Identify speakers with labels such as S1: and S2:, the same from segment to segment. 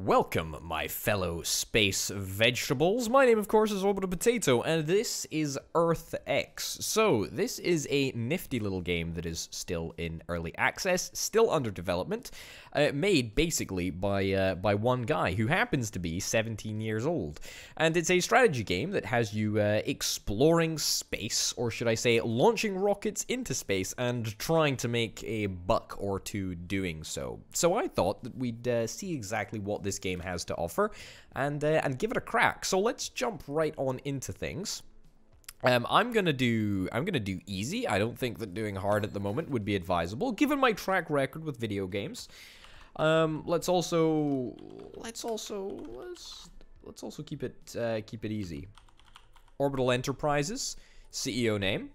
S1: Welcome, my fellow space vegetables. My name, of course, is Orbital Potato, and this is Earth X. So, this is a nifty little game that is still in early access, still under development, made basically by one guy who happens to be 17 years old. And it's a strategy game that has you exploring space, or should I say, launching rockets into space and trying to make a buck or two doing so. So I thought that we'd see exactly what this game has to offer and give it a crack. So let's jump right on into things. I'm gonna do easy. I don't think that doing hard at the moment would be advisable, given my track record with video games. Let's also keep it easy. Orbital Enterprises, CEO name.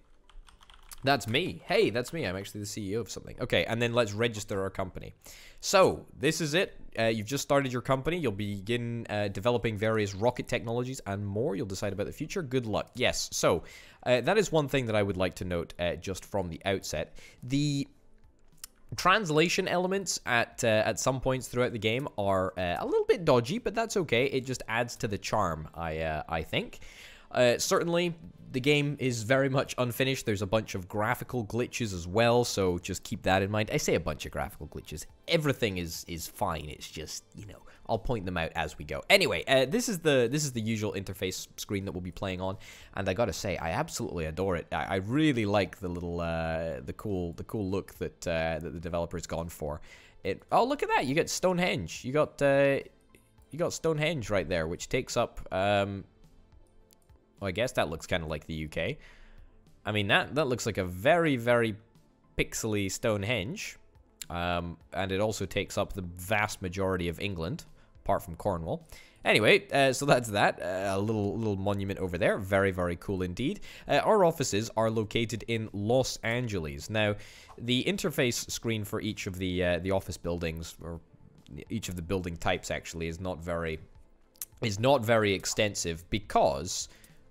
S1: That's me. Hey, that's me. I'm actually the CEO of something. Okay, and then let's register our company. So, this is it. You've just started your company. You'll begin developing various rocket technologies and more. You'll decide about the future. Good luck. Yes, so that is one thing that I would like to note just from the outset. The translation elements at some points throughout the game are a little bit dodgy, but that's okay. It just adds to the charm, I think. Certainly, the game is very much unfinished. There's a bunch of graphical glitches as well, so just keep that in mind. I say a bunch of graphical glitches. Everything is fine. It's just, you know, I'll point them out as we go. Anyway, this is the usual interface screen that we'll be playing on, and I gotta say, I absolutely adore it. I really like the little the cool look that the developer's gone for. Oh, look at that! You get Stonehenge. You got Stonehenge right there, which takes up well, I guess that looks kind of like the UK. I mean, that looks like a very, very pixely Stonehenge. And it also takes up the vast majority of England, apart from Cornwall. Anyway, so that's that. A little monument over there. Very, very cool indeed. Our offices are located in Los Angeles. Now, the interface screen for each of the office buildings, or each of the building types actually, is not very extensive, because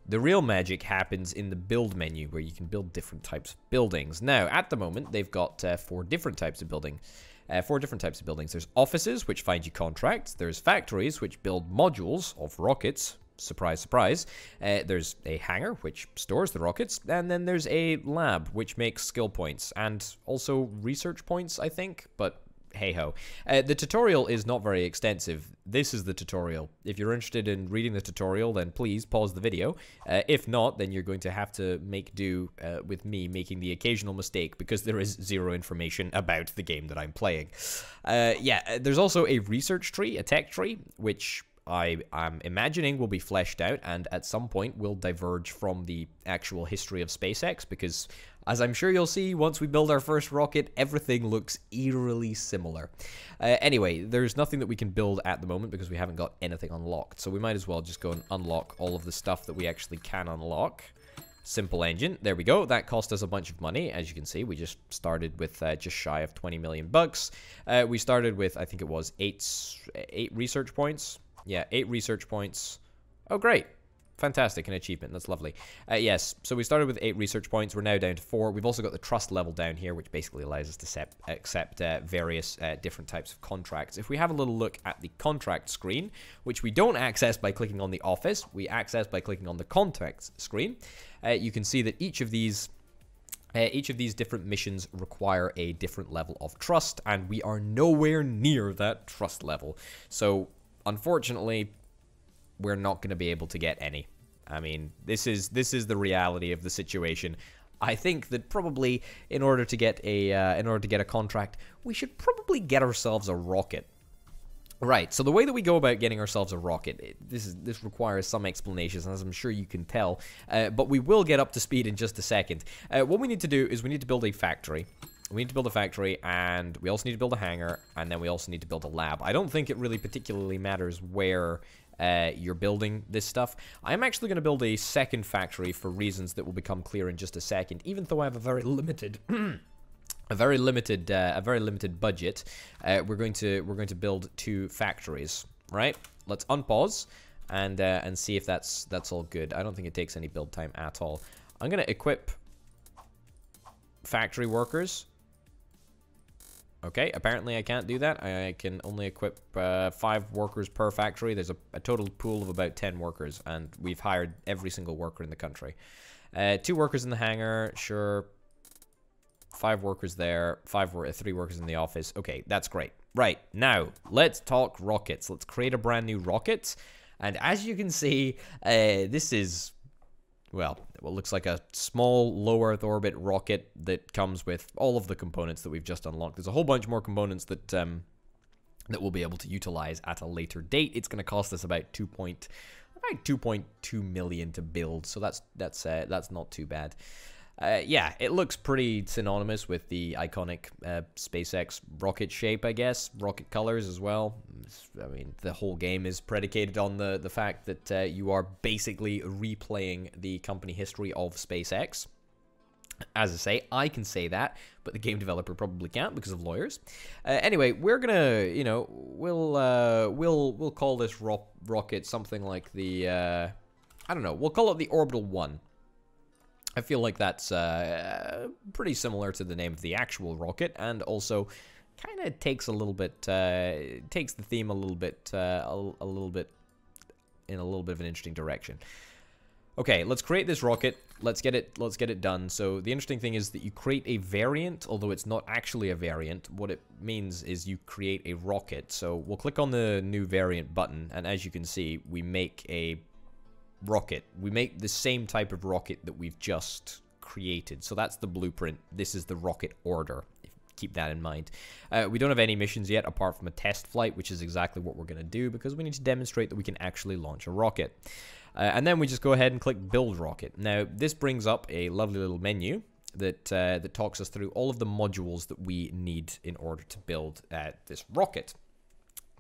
S1: the real magic happens in the build menu, where you can build different types of buildings. Now, at the moment, they've got four different types of buildings. There's offices, which find you contracts. There's factories, which build modules of rockets. Surprise, surprise. There's a hangar, which stores the rockets. And then there's a lab, which makes skill points. And also research points, I think. But hey-ho. The tutorial is not very extensive. This is the tutorial. If you're interested in reading the tutorial, then please pause the video. If not, then you're going to have to make do with me making the occasional mistake, because there is zero information about the game that I'm playing. Yeah, there's also a research tree, a tech tree, which I'm imagining will be fleshed out and at some point will diverge from the actual history of SpaceX, because as I'm sure you'll see once we build our first rocket, everything looks eerily similar. Anyway, there's nothing that we can build at the moment because we haven't got anything unlocked, so we might as well just go and unlock all of the stuff that we actually can unlock. Simple engine. There we go. That cost us a bunch of money. As you can see, we just started with just shy of 20 million bucks. We started with, I think it was eight research points. Yeah, 8 research points. Oh, great. Fantastic, an achievement. That's lovely. Yes, so we started with 8 research points. We're now down to 4. We've also got the trust level down here, which basically allows us to accept various different types of contracts. If we have a little look at the contract screen, which we don't access by clicking on the office, we access by clicking on the contracts screen, you can see that each of these different missions require a different level of trust, and we are nowhere near that trust level. So, unfortunately, we're not going to be able to get any. I mean, this is the reality of the situation. I think that probably in order to get a contract, we should probably get ourselves a rocket. Right. So the way that we go about getting ourselves a rocket, this requires some explanations, as I'm sure you can tell. But we will get up to speed in just a second. What we need to do is we need to build a factory. We need to build a factory, and we also need to build a hangar, and then we also need to build a lab. I don't think it really particularly matters where you're building this stuff. I'm actually going to build a second factory for reasons that will become clear in just a second, even though I have a very limited a very limited budget. We're going to build 2 factories, right? Let's unpause and see if that's all good. I don't think it takes any build time at all. I'm going to equip factory workers. Okay, apparently I can't do that. I can only equip 5 workers per factory. There's a total pool of about 10 workers, and we've hired every single worker in the country. 2 workers in the hangar, sure. 5 workers there, 3 workers in the office. Okay, that's great. Right, now, let's talk rockets. Let's create a brand new rocket. And as you can see, this is... well, it looks like a small low Earth orbit rocket that comes with all of the components that we've just unlocked. There's a whole bunch more components that that we'll be able to utilize at a later date. It's going to cost us about 2.2 million to build, so that's not too bad. Yeah, it looks pretty synonymous with the iconic SpaceX rocket shape, I guess. Rocket colors as well. I mean, the whole game is predicated on the fact that you are basically replaying the company history of SpaceX. As I say, I can say that, but the game developer probably can't because of lawyers. Anyway, we're gonna, you know, we'll call this rocket something like the, I don't know, we'll call it the Orbital 1. I feel like that's pretty similar to the name of the actual rocket, and also kind of takes a little bit, takes the theme a little bit in a little bit of an interesting direction. Okay, let's create this rocket. Let's get it done. So the interesting thing is that you create a variant, although it's not actually a variant. What it means is you create a rocket. So we'll click on the new variant button, and as you can see, we make a rocket. We make the same type of rocket that we've just created. So that's the blueprint. This is the rocket order. Keep that in mind. We don't have any missions yet apart from a test flight, which is exactly what we're going to do because we need to demonstrate that we can actually launch a rocket. And then we just go ahead and click Build Rocket. Now, this brings up a lovely little menu that that talks us through all of the modules that we need in order to build this rocket.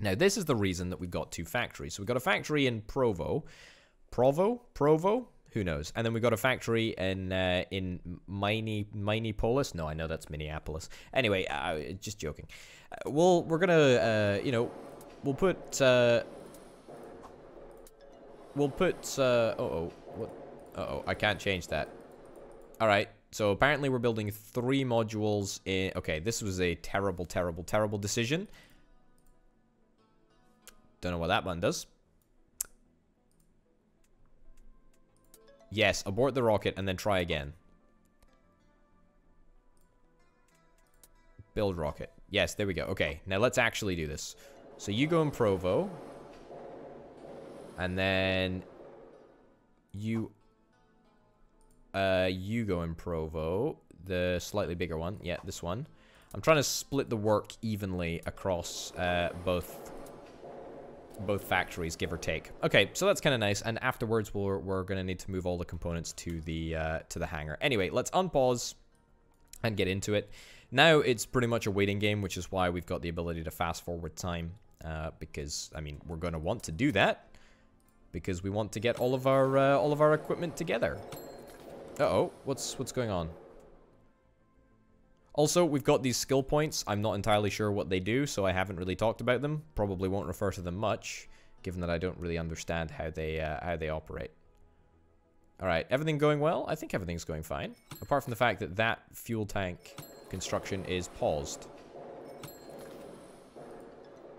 S1: Now, this is the reason that we've got 2 factories. So we've got a factory in Provo, who knows? And then we got a factory in Minneapolis. No, I know that's Minneapolis. Anyway, just joking. We're gonna, you know, we'll put. I can't change that. All right. So apparently we're building 3 modules in. Okay, this was a terrible decision. Don't know what that one does. Yes, abort the rocket and then try again. Build rocket. Yes, there we go. Okay, now let's actually do this. So you go in Provo. And then you go in Provo. The slightly bigger one. Yeah, this one. I'm trying to split the work evenly across both factories, give or take. Okay, so that's kind of nice. And afterwards, we're gonna need to move all the components to the hangar. Anyway, let's unpause and get into it. Now it's pretty much a waiting game, which is why we've got the ability to fast forward time. Because I mean, we're gonna want to do that because we want to get all of our equipment together. Uh-oh, what's going on? Also, we've got these skill points. I'm not entirely sure what they do, so I haven't really talked about them. Probably won't refer to them much, given that I don't really understand how they operate. All right, everything going well? I think everything's going fine, apart from the fact that that fuel tank construction is paused.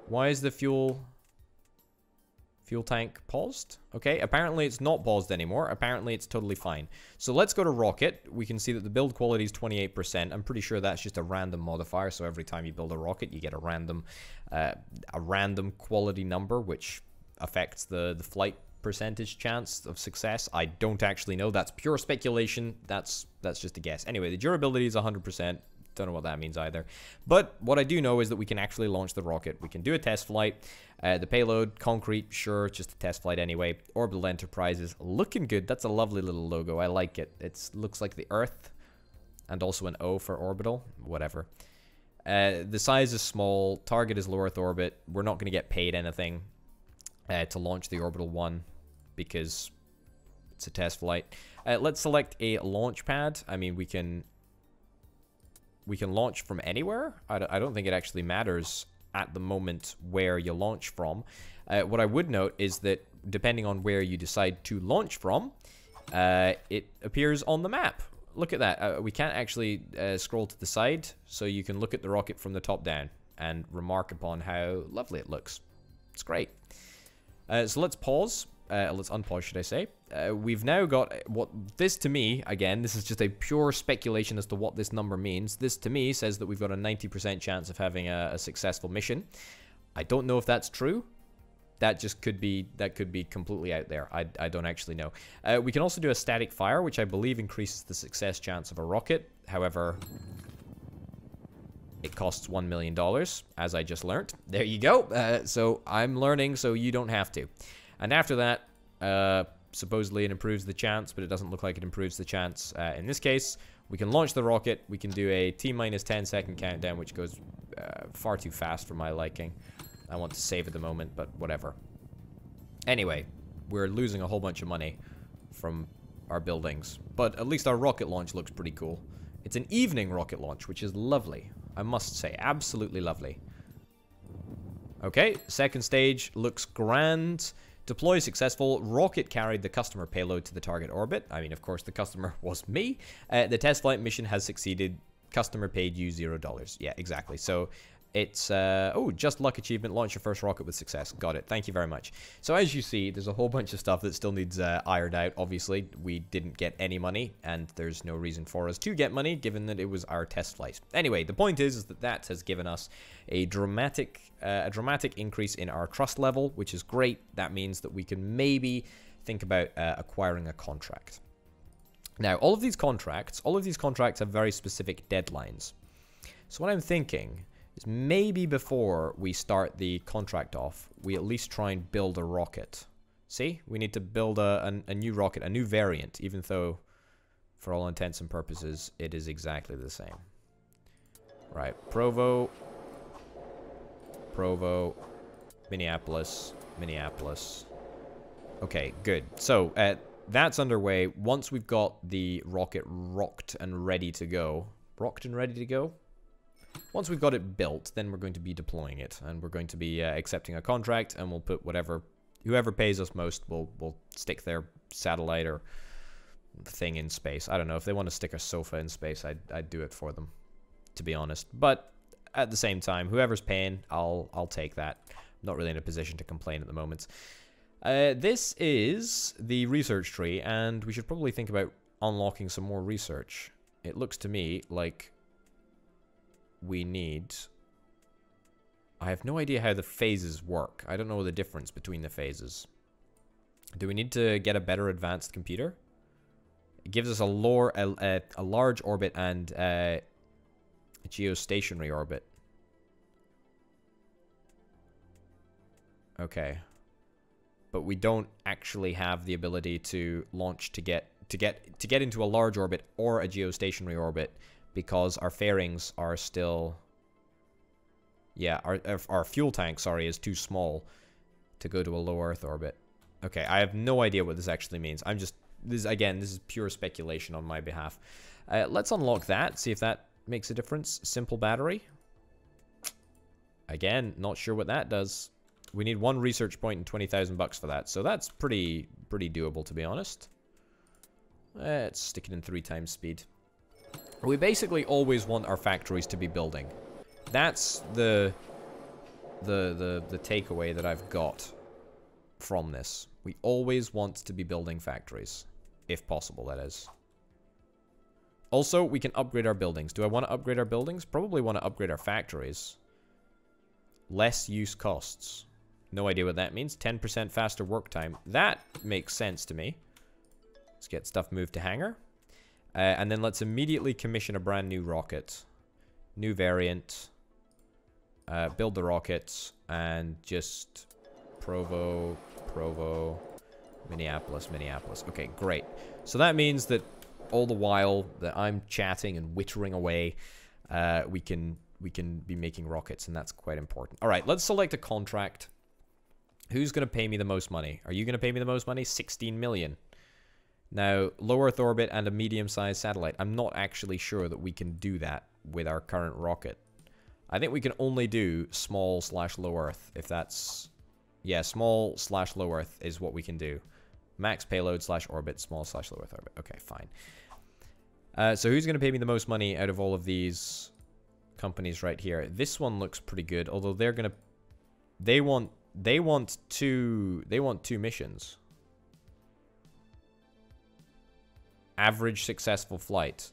S1: Why is the fuel tank paused? Okay, apparently it's not paused anymore. Apparently it's totally fine. So let's go to rocket. We can see that the build quality is 28%. I'm pretty sure that's just a random modifier. So every time you build a rocket, you get a random quality number, which affects the flight percentage chance of success. I don't actually know. That's pure speculation. That's just a guess. Anyway, the durability is 100%. Don't know what that means either. But what I do know is that we can actually launch the rocket. We can do a test flight. The payload, concrete, sure, just a test flight anyway. Orbital Enterprises, looking good. That's a lovely little logo. I like it. It looks like the Earth. And also an O for orbital. Whatever. The size is small. Target is low Earth orbit. We're not going to get paid anything to launch the Orbital 1 because it's a test flight. Let's select a launch pad. I mean, we can launch from anywhere. I don't think it actually matters at the moment where you launch from. What I would note is that depending on where you decide to launch from, it appears on the map. look at that. We can't actually scroll to the side, so you can look at the rocket from the top down and remark upon how lovely it looks. It's great. So let's pause. Let's unpause, should I say. We've now got what this to me, again, this is just a pure speculation as to what this number means. This to me says that we've got a 90% chance of having a successful mission. I don't know if that's true. That just could be completely out there. I don't actually know. We can also do a static fire, which I believe increases the success chance of a rocket. However, it costs $1 million, as I just learned. There you go. So I'm learning, so you don't have to. And after that, supposedly it improves the chance, but it doesn't look like it improves the chance. In this case, we can launch the rocket. We can do a T-minus 10-second countdown, which goes far too fast for my liking. I want to save at the moment, but whatever. Anyway, we're losing a whole bunch of money from our buildings, but at least our rocket launch looks pretty cool. It's an evening rocket launch, which is lovely. I must say, absolutely lovely. Okay, second stage looks grand. Deploy successful. Rocket carried the customer payload to the target orbit. I mean, of course, the customer was me. The test flight mission has succeeded. Customer paid you $0. Yeah, exactly. So it's, oh, just luck achievement. Launch your first rocket with success. Got it. Thank you very much. So as you see, there's a whole bunch of stuff that still needs ironed out. Obviously, we didn't get any money, and there's no reason for us to get money, given that it was our test flight. Anyway, the point is that that has given us a dramatic increase in our trust level, which is great. That means that we can maybe think about acquiring a contract. Now, all of these contracts have very specific deadlines. So what I'm thinking is maybe before we start the contract off, we at least try and build a rocket. See? We need to build a new rocket, a new variant, even though, for all intents and purposes, it is exactly the same. Right, Provo, Minneapolis. Okay, good. So, that's underway. Once we've got the rocket rocked and ready to go. Once we've got it built, then we're going to be deploying it, and we're going to be accepting a contract, and we'll put whoever pays us most, we'll stick their satellite or thing in space. I don't know, if they want to stick a sofa in space, I'd do it for them, to be honest. But at the same time, whoever's paying, I'll take that. I'm not really in a position to complain at the moment. This is the research tree, and we should probably think about unlocking some more research. It looks to me like we need... I have no idea how the phases work. I don't know the difference between the phases. Do we need to get a better advanced computer? It gives us a large orbit and a geostationary orbit. Okay. But we don't actually have the ability to launch to get into a large orbit or a geostationary orbit, because our fairings are still... Yeah, our fuel tank, sorry, is too small to go to a low Earth orbit. Okay, I have no idea what this actually means. I'm just... This is pure speculation on my behalf. Let's unlock that, see if that makes a difference. Simple battery. Again, not sure what that does. We need 1 research point and 20,000 bucks for that, so that's pretty doable, to be honest. Let's stick it in 3 times speed. We basically always want our factories to be building. That's the takeaway that I've got from this. We always want to be building factories, if possible, that is. Also, we can upgrade our buildings. Do I want to upgrade our buildings? Probably want to upgrade our factories. Less use costs. No idea what that means. 10% faster work time. That makes sense to me. Let's get stuff moved to hangar. And then let's immediately commission a brand new rocket. New variant. Build the rockets. And just... Provo, Minneapolis. Okay, great. So that means that all the while that I'm chatting and wittering away, we can be making rockets, and that's quite important. All right, let's select a contract. Who's going to pay me the most money? Are you going to pay me the most money? 16 million. Now, low Earth orbit and a medium-sized satellite. I'm not actually sure that we can do that with our current rocket. I think we can only do small/low Earth, if that's... Yeah, small/low Earth is what we can do. Max payload/orbit, small/low Earth orbit. Okay, fine. So who's going to pay me the most money out of all of these companies right here? This one looks pretty good, although they're going to... They want two missions. Average successful flight.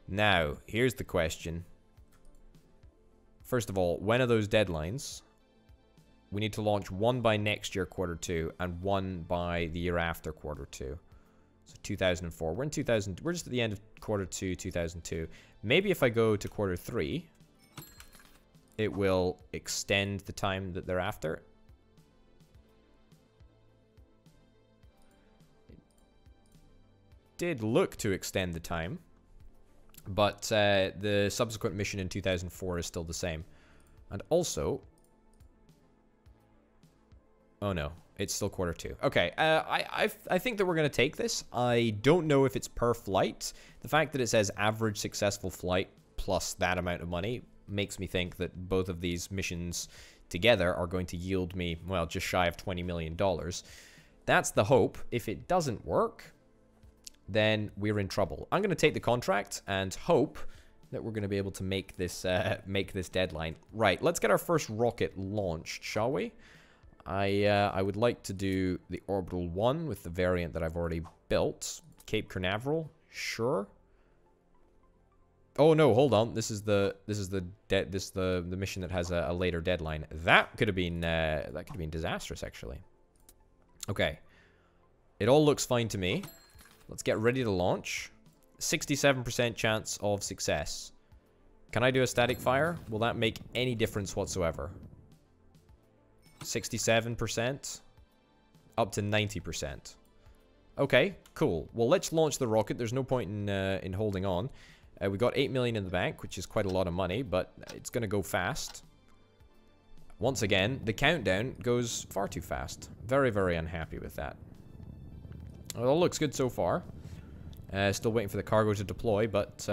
S1: Now, here's the question. First of all, when are those deadlines? We need to launch one by next year, Q2, and one by the year after, Q2. So 2004. We're in 2000. We're just at the end of Q2, 2002. Maybe if I go to Q3, it will extend the time that they're after. It did look to extend the time, but the subsequent mission in 2004 is still the same. And also... Oh no, it's still Q2. Okay, I think that we're going to take this. I don't know if it's per flight. The fact that it says average successful flight plus that amount of money makes me think that both of these missions together are going to yield me, well, just shy of $20 million. That's the hope. If it doesn't work, then we're in trouble. I'm going to take the contract and hope that we're going to be able to make this deadline. Right, let's get our first rocket launched, shall we? I would like to do the Orbital 1 with the variant that I've already built. Cape Canaveral, sure. Oh no, hold on. This is the mission that has a later deadline. That could have been disastrous, actually. Okay, it all looks fine to me. Let's get ready to launch. 67% chance of success. Can I do a static fire? Will that make any difference whatsoever? 67%, up to 90%. Okay, cool. Well, let's launch the rocket. There's no point in holding on. We got 8 million in the bank, which is quite a lot of money, but it's going to go fast. Once again, the countdown goes far too fast. Very, very unhappy with that. Well, it all looks good so far. Still waiting for the cargo to deploy, but...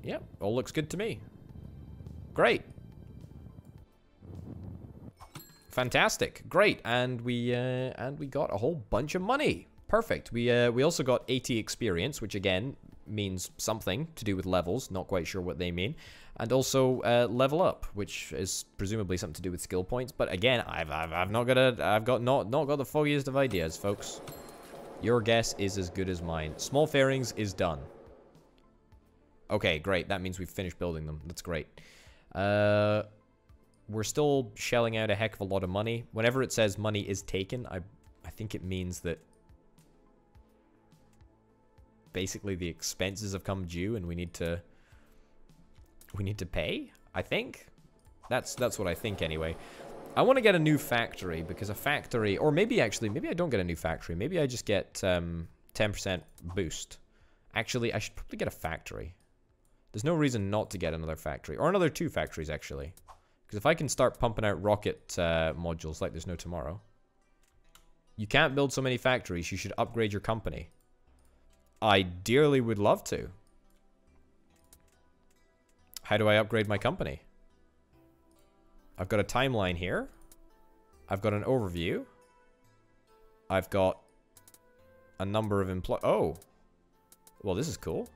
S1: yeah, all looks good to me. Great. Fantastic. Great. And we got a whole bunch of money. Perfect. We also got AT experience, which again means something to do with levels. Not quite sure what they mean. And also level up, which is presumably something to do with skill points. But again, I've not got the foggiest of ideas, folks. Your guess is as good as mine. Small fairings is done. Okay, great. That means we've finished building them. That's great. We're still shelling out a heck of a lot of money. Whenever it says money is taken, I think it means that basically the expenses have come due and we need to pay, I think. That's what I think anyway. I want to get a new factory because a factory, or maybe I don't get a new factory. Maybe I just get 10% boost. Actually, I should probably get a factory. There's no reason not to get another factory. Or another 2 factories, actually. Because if I can start pumping out rocket modules like there's no tomorrow. You can't build so many factories. You should upgrade your company. I dearly would love to. How do I upgrade my company? I've got a timeline here. I've got an overview. I've got a number of employees. Oh. Well, this is cool.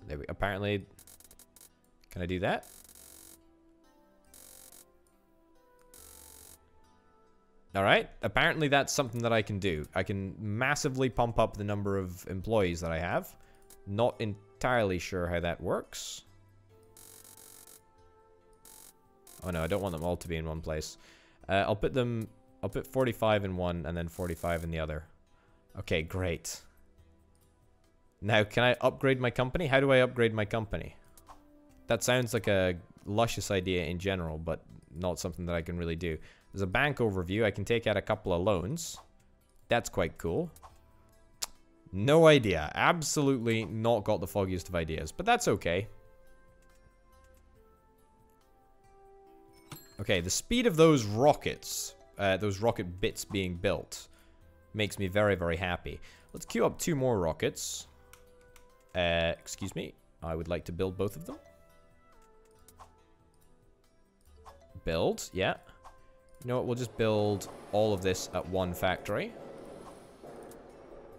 S1: There we, apparently, can I do that? Alright, apparently that's something that I can do. I can massively pump up the number of employees that I have. Not entirely sure how that works. Oh no, I don't want them all to be in one place. I'll put 45 in one and then 45 in the other. Okay, great. Now, can I upgrade my company? How do I upgrade my company? That sounds like a luscious idea in general, but not something that I can really do. There's a bank overview. I can take out a couple of loans. That's quite cool. No idea. Absolutely not got the foggiest of ideas, but that's okay. Okay, the speed of those rockets, those rocket bits being built, makes me very, very happy. Let's queue up 2 more rockets. Excuse me. I would like to build both of them. build. Yeah. You know what? We'll just build all of this at one factory.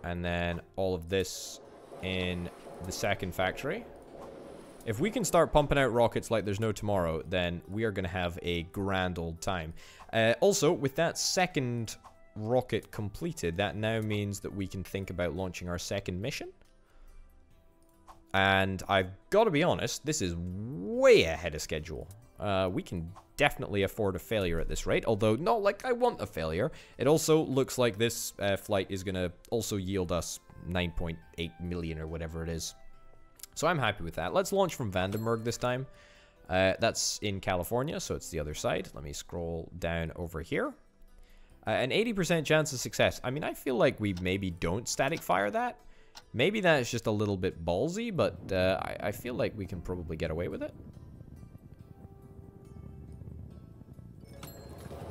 S1: And then all of this in the second factory. If we can start pumping out rockets like there's no tomorrow, then we are going to have a grand old time. Also, with that second rocket completed, that now means that we can think about launching our second mission. And I've got to be honest, this is way ahead of schedule. We can definitely afford a failure at this rate, although not like I want a failure. It also looks like this flight is going to also yield us 9.8 million or whatever it is. So I'm happy with that. Let's launch from Vandenberg this time. That's in California, so it's the other side. Let me scroll down over here. An 80% chance of success. I mean, I feel like we maybe don't static fire that. Maybe that's just a little bit ballsy, but I feel like we can probably get away with it.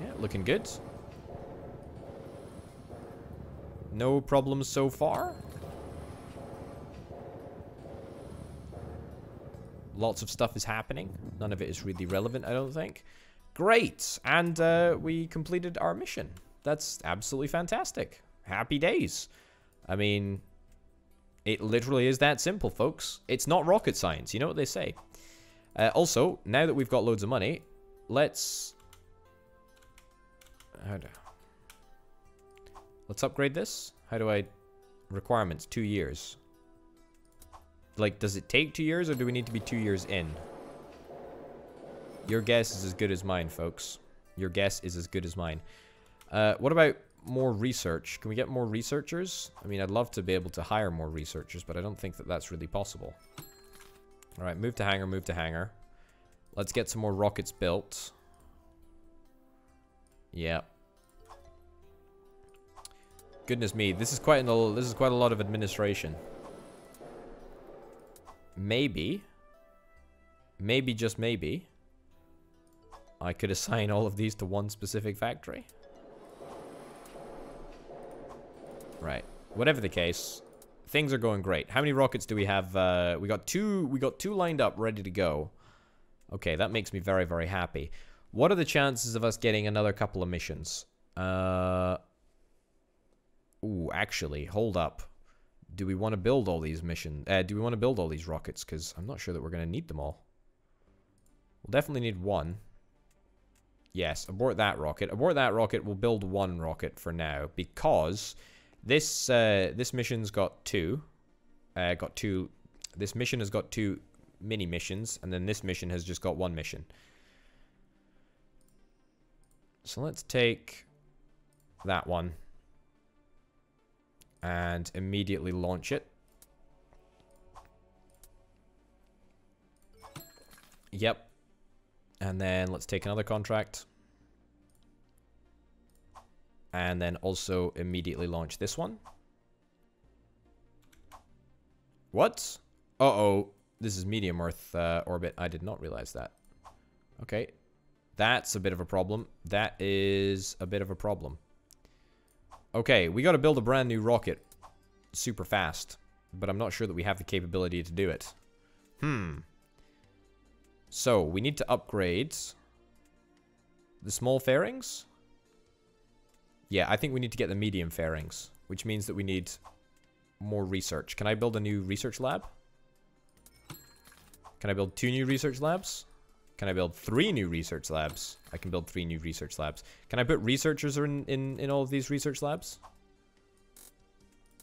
S1: Yeah, looking good. No problems so far. Lots of stuff is happening. None of it is really relevant, I don't think. Great! And we completed our mission. That's absolutely fantastic. Happy days. I mean, it literally is that simple, folks. It's not rocket science. You know what they say. Also, now that we've got loads of money, let's upgrade this. How do I... Requirements, 2 years. Like, does it take 2 years, or do we need to be 2 years in? Your guess is as good as mine, folks. Your guess is as good as mine. What about more research? Can we get more researchers? I mean, I'd love to be able to hire more researchers, but I don't think that that's really possible. Alright, move to hangar, move to hangar. Let's get some more rockets built. Yeah. Goodness me, this is quite a lot of administration. Maybe, just maybe, I could assign all of these to one specific factory. Right. Whatever the case, things are going great. How many rockets do we have? We got two lined up, ready to go. Okay, that makes me very, very happy. What are the chances of us getting another couple of missions? Ooh, actually, hold up. Do we want to build all these missions? Do we want to build all these rockets? Because I'm not sure that we're going to need them all. We'll definitely need one. Yes, abort that rocket. Abort that rocket. We'll build one rocket for now. Because this mission's got two. This mission has got 2 mini missions. And then this mission has just got 1 mission. So let's take that one. And immediately launch it. Yep. And then let's take another contract. And then also immediately launch this one. What? Uh-oh. This is medium Earth orbit. I did not realize that. Okay. That's a bit of a problem. That is a bit of a problem. Okay, we got to build a brand new rocket super fast, but I'm not sure that we have the capability to do it. So, we need to upgrade the small fairings. Yeah, I think we need to get the medium fairings, which means that we need more research. Can I build a new research lab? Can I build 2 new research labs? Can I build 3 new research labs? I can build 3 new research labs. Can I put researchers in all of these research labs?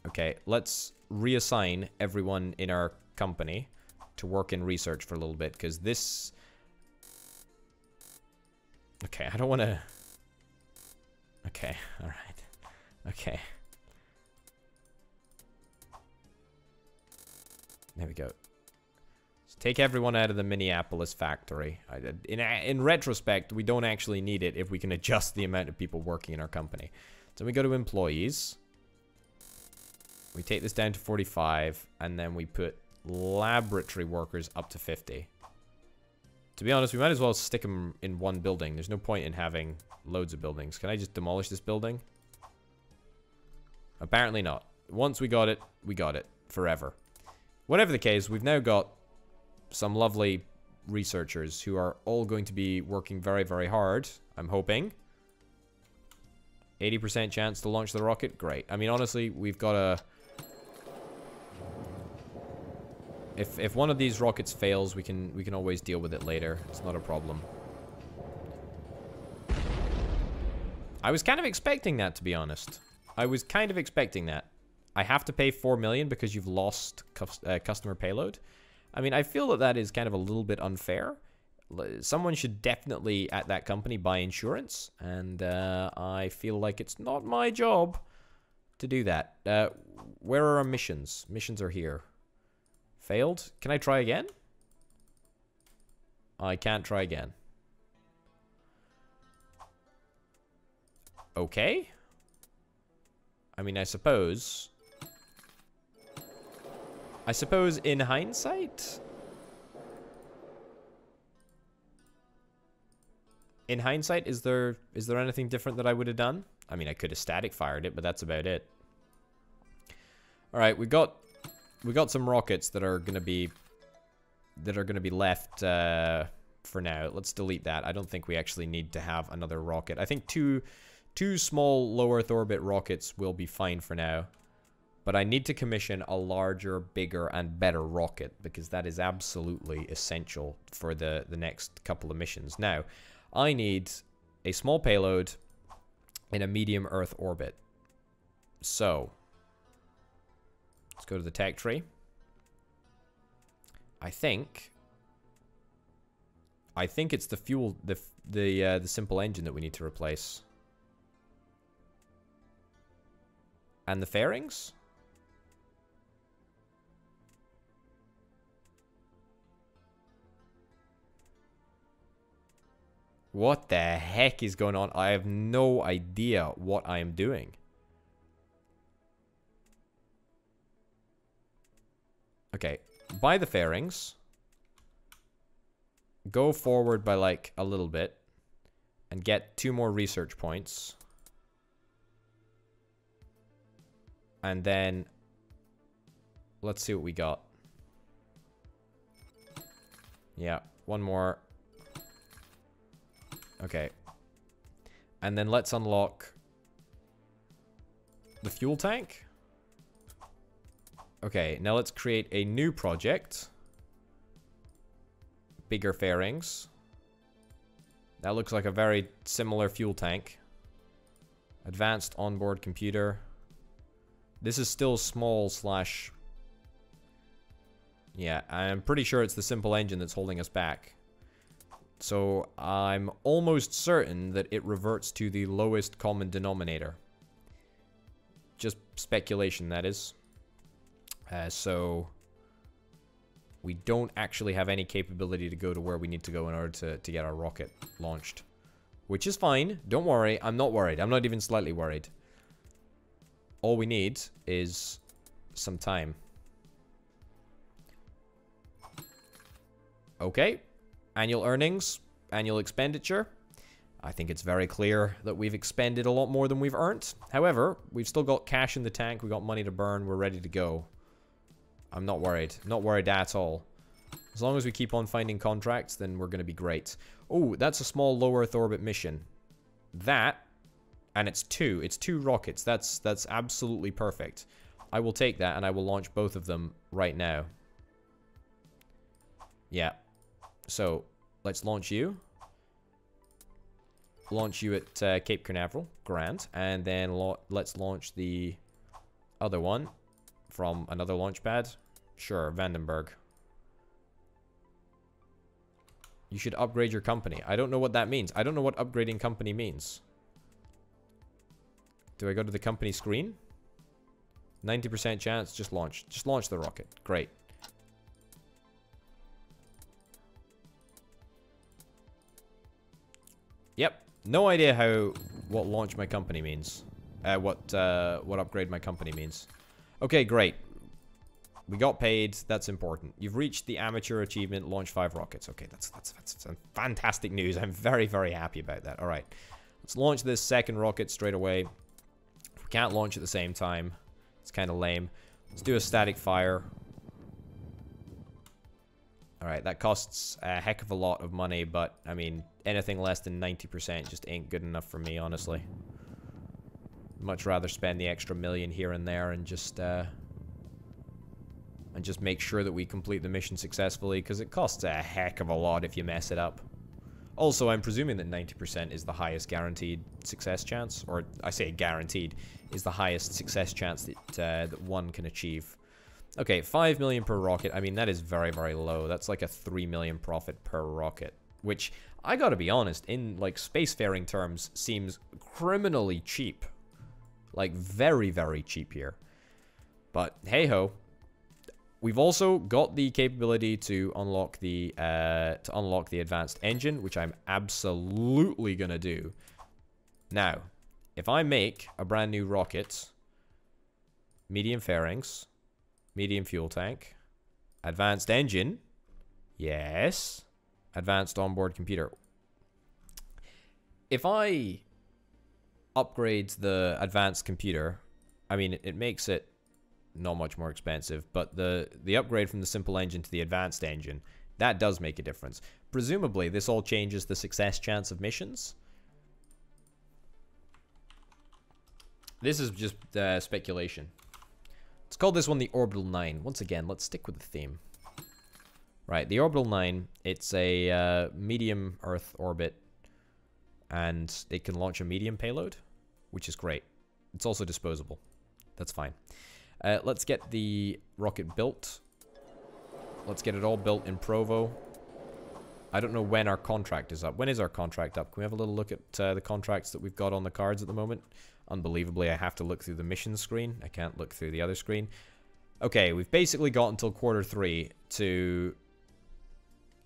S1: Okay, let's reassign everyone in our company to work in research for a little bit, because this... Okay, I don't want to... Okay, alright. Okay. There we go. Take everyone out of the Minneapolis factory. In retrospect, we don't actually need it if we can adjust the amount of people working in our company. So we go to employees. We take this down to 45, and then we put laboratory workers up to 50. To be honest, we might as well stick them in one building. There's no point in having loads of buildings. Can I just demolish this building? Apparently not. Once we got it forever. Whatever the case, we've now got some lovely researchers who are all going to be working very, very hard, I'm hoping. 80% chance to launch the rocket? Great. I mean, honestly, we've got a... If one of these rockets fails, we can always deal with it later. It's not a problem. I was kind of expecting that, to be honest. I was kind of expecting that. I have to pay 4 million because you've lost customer payload. I mean, I feel that that is kind of a little bit unfair. Someone should definitely, at that company, buy insurance. And I feel like it's not my job to do that. Where are our missions? Missions are here. Failed? Can I try again? I can't try again. Okay. I mean, I suppose in hindsight... In hindsight, is there anything different that I would have done? I mean, I could have static fired it, but that's about it. All right, we got some rockets that are gonna be left for now. Let's delete that. I don't think we actually need to have another rocket. I think two small low Earth orbit rockets will be fine for now. But I need to commission a larger, bigger, and better rocket because that is absolutely essential for the next couple of missions. Now, I need a small payload in a medium Earth orbit. So, let's go to the tech tree. I think it's the fuel, the simple engine that we need to replace. And the fairings? What the heck is going on? I have no idea what I am doing. Okay, buy the fairings. Go forward by like a little bit. And get 2 more research points. And then let's see what we got. Yeah, 1 more. Okay. And then let's unlock the fuel tank. Okay, now let's create a new project. Bigger fairings. That looks like a very similar fuel tank. Advanced onboard computer. This is still small slash... Yeah, I'm pretty sure it's the simple engine that's holding us back. So I'm almost certain that it reverts to the lowest common denominator. Just speculation, that is. So we don't actually have any capability to go to where we need to go in order to get our rocket launched. Which is fine. Don't worry. I'm not worried. I'm not even slightly worried. All we need is some time. Okay. Annual earnings, annual expenditure. I think it's very clear that we've expended a lot more than we've earned. However, we've still got cash in the tank. We've got money to burn. We're ready to go. I'm not worried. Not worried at all. As long as we keep on finding contracts, then we're going to be great. Oh, that's a small low Earth orbit mission. That, and it's 2. It's 2 rockets. That's absolutely perfect. I will take that and I will launch both of them right now. Yeah. So, let's launch you. Launch you at Cape Canaveral. Grand. And then let's launch the other one from another launch pad. Sure, Vandenberg. You should upgrade your company. I don't know what that means. I don't know what upgrading company means. Do I go to the company screen? 90% chance. Just launch. Just launch the rocket. Great. Yep. No idea what launch my company means. What upgrade my company means. Okay, great. We got paid. That's important. You've reached the amateur achievement. Launch 5 rockets. Okay, that's fantastic news. I'm very, very happy about that. All right. Let's launch this second rocket straight away. If we can't launch at the same time, it's kind of lame. Let's do a static fire. Alright, that costs a heck of a lot of money, but, I mean, anything less than 90% just ain't good enough for me, honestly. Much rather spend the extra million here and there and just make sure that we complete the mission successfully, because it costs a heck of a lot if you mess it up. Also, I'm presuming that 90% is the highest guaranteed success chance, or I say guaranteed, is the highest success chance that one can achieve. Okay, 5 million per rocket. I mean, that is very, very low. That's like a 3 million profit per rocket, which, I gotta be honest, in, like, spacefaring terms, seems criminally cheap. Like, very, very cheap here. But, hey-ho. We've also got the capability to unlock the advanced engine, which I'm absolutely gonna do. Now, if I make a brand new rocket, medium fairings, medium fuel tank, advanced engine, yes, advanced onboard computer. If I upgrade the advanced computer, I mean, it makes it not much more expensive, but the upgrade from the simple engine to the advanced engine, that does make a difference. Presumably, this all changes the success chance of missions. This is just speculation. Let's call this one the Orbital 9. Once again, let's stick with the theme. Right, the Orbital 9, it's a medium Earth orbit, and it can launch a medium payload, which is great. It's also disposable. That's fine. Let's get the rocket built. Let's get it all built in Provo. I don't know when our contract is up. When is our contract up? Can we have a little look at the contracts that we've got on the cards at the moment? Unbelievably, I have to look through the mission screen. I can't look through the other screen. Okay, we've basically got until Q3 to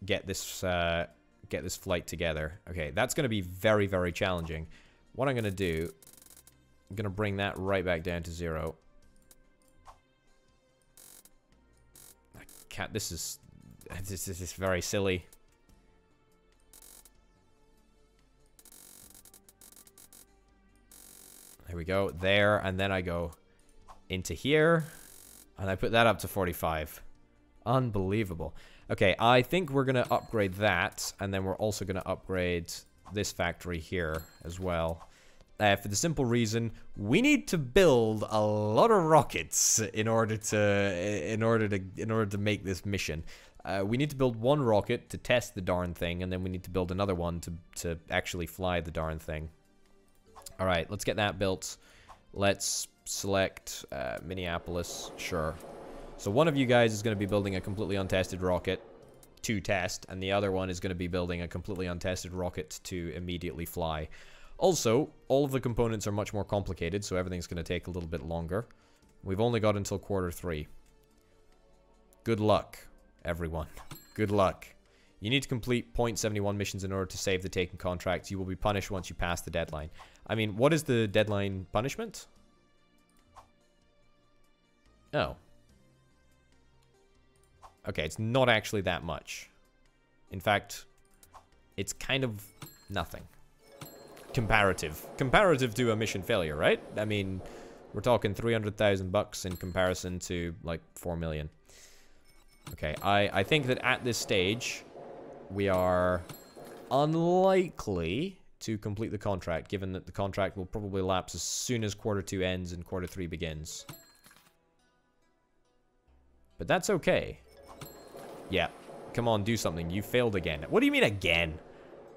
S1: get this flight together. Okay, that's going to be very, very challenging. What I'm going to do, I'm going to bring that right back down to 0. I can't, this is very silly. There we go, there, and then I go into here, and I put that up to 45. Unbelievable. Okay, I think we're going to upgrade that, and then we're also going to upgrade this factory here as well. For the simple reason, we need to build a lot of rockets in order to make this mission. We need to build one rocket to test the darn thing, and then we need to build another one to actually fly the darn thing. Alright, let's get that built. Let's select Minneapolis. Sure. So one of you guys is going to be building a completely untested rocket to test, and the other one is going to be building a completely untested rocket to immediately fly. Also, all of the components are much more complicated, so everything's going to take a little bit longer. We've only got until Q3. Good luck, everyone. Good luck. You need to complete 0.71 missions in order to save the taken contract. You will be punished once you pass the deadline. I mean, what is the deadline punishment? Oh. Okay, it's not actually that much. In fact, it's kind of nothing. Comparative. Comparative to a mission failure, right? I mean, we're talking 300,000 bucks in comparison to, like, 4 million. Okay, I think that at this stage, we are unlikely to complete the contract, given that the contract will probably lapse as soon as Q2 ends and Q3 begins. But that's okay. Yeah. Come on, do something. You failed again. What do you mean again?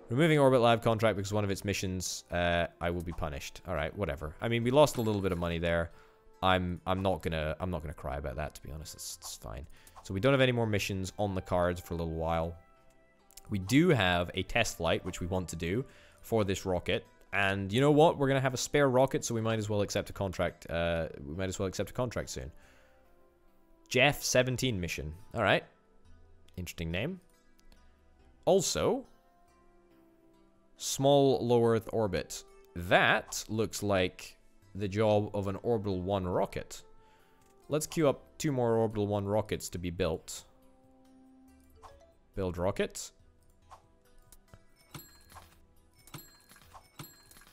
S1: Removing Orbit Lab contract because one of its missions, I will be punished. Alright, whatever. I mean, we lost a little bit of money there. I'm not gonna cry about that, to be honest. It's fine. So we don't have any more missions on the cards for a little while. We do have a test flight, which we want to do for this rocket. And you know what? We're going to have a spare rocket, so we might as well accept a contract. We might as well accept a contract soon. Jeff 17 mission. All right. Interesting name. Also, small low Earth orbit. That looks like the job of an Orbital 1 rocket. Let's queue up 2 more Orbital 1 rockets to be built. Build rocket.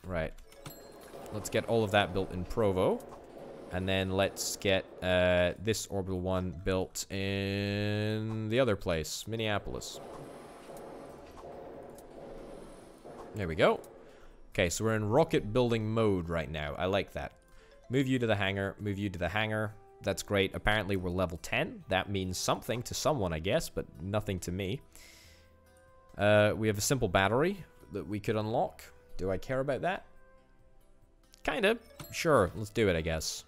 S1: Right. Let's get all of that built in Provo. And then let's get this orbital one built in the other place, Minneapolis. There we go. Okay, so we're in rocket building mode right now. I like that. Move you to the hangar. Move you to the hangar. That's great. Apparently we're level 10. That means something to someone, I guess, but nothing to me. We have a simple battery that we could unlock. Do I care about that? Kinda. Sure, let's do it, I guess.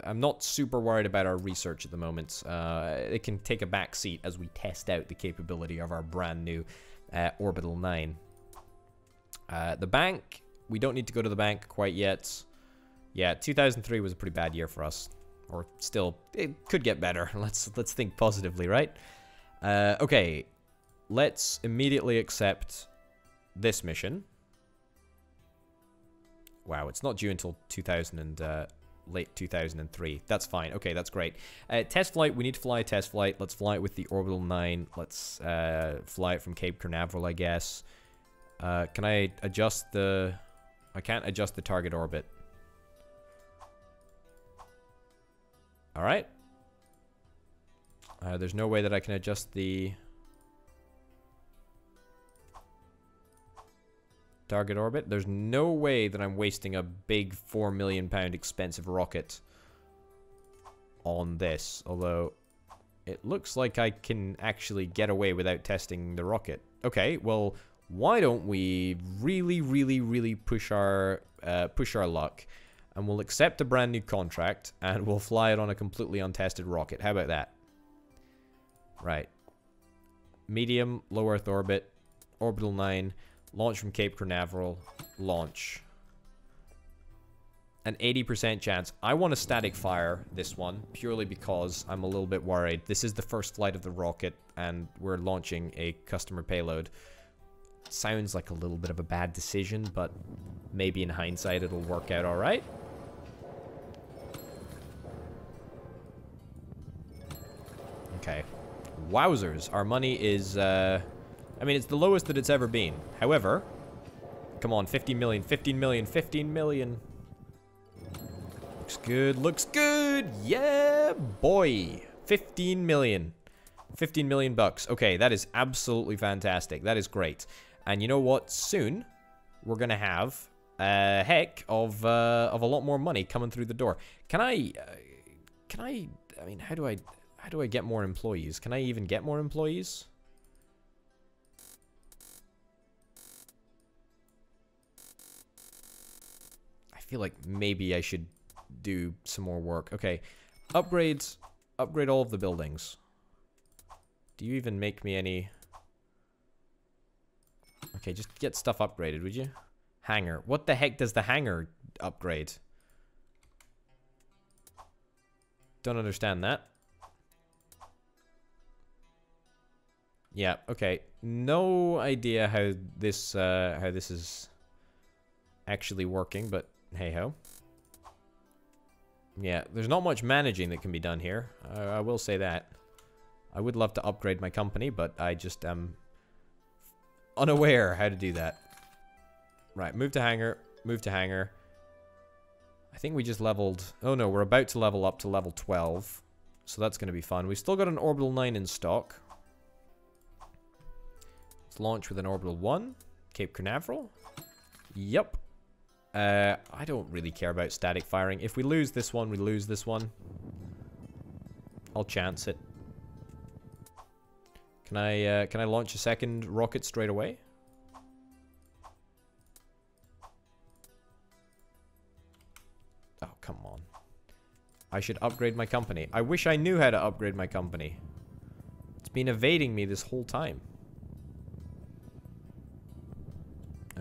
S1: I'm not super worried about our research at the moment. It can take a back seat as we test out the capability of our brand new Orbital 9. The bank, we don't need to go to the bank quite yet. Yeah, 2003 was a pretty bad year for us. Or still, it could get better. Let's think positively, right? Okay, let's immediately accept this mission. Wow, it's not due until 2000 and late 2003. That's fine. Okay, that's great. Test flight, we need to fly a test flight. Let's fly it with the Orbital 9. Let's fly it from Cape Canaveral, I guess. Can I adjust the... I can't adjust the target orbit. Alright. There's no way that I can adjust the... target orbit. There's no way that I'm wasting a big £4 million expensive rocket on this. Although, it looks like I can actually get away without testing the rocket. Okay, well... why don't we really push our luck, and we'll accept a brand new contract, and we'll fly it on a completely untested rocket. How about that? Right. Medium, low Earth orbit, Orbital 9, launch from Cape Canaveral, launch. An 80% chance. I want to static fire this one, purely because I'm a little bit worried. This is the first flight of the rocket, and we're launching a customer payload. Sounds like a little bit of a bad decision, but maybe in hindsight it'll work out alright. Okay. Wowzers. Our money is, I mean, it's the lowest that it's ever been. However, come on, 15 million, 15 million, 15 million. Looks good, looks good. Yeah, boy. 15 million. 15 million bucks. Okay, that is absolutely fantastic. That is great. And you know what? Soon, we're gonna have a heck of a lot more money coming through the door. I mean, how do I get more employees? Can I even get more employees? I feel like maybe I should do some more work. Okay, upgrade all of the buildings. Do you even make me any... Okay, just get stuff upgraded, would you? Hangar. What the heck does the hangar upgrade? Don't understand that. Yeah, okay. No idea how this is actually working, but hey-ho. Yeah, there's not much managing that can be done here. I will say that. I would love to upgrade my company, but I just am unaware how to do that. Right, move to hangar. Move to hangar. I think we just leveled... Oh no, we're about to level up to level 12. So that's going to be fun. We've still got an Orbital 9 in stock. Let's launch with an Orbital 1. Cape Canaveral. Yep. I don't really care about static firing. If we lose this one, we lose this one. I'll chance it. Can I launch a second rocket straight away? Oh, come on. I should upgrade my company. I wish I knew how to upgrade my company. It's been evading me this whole time.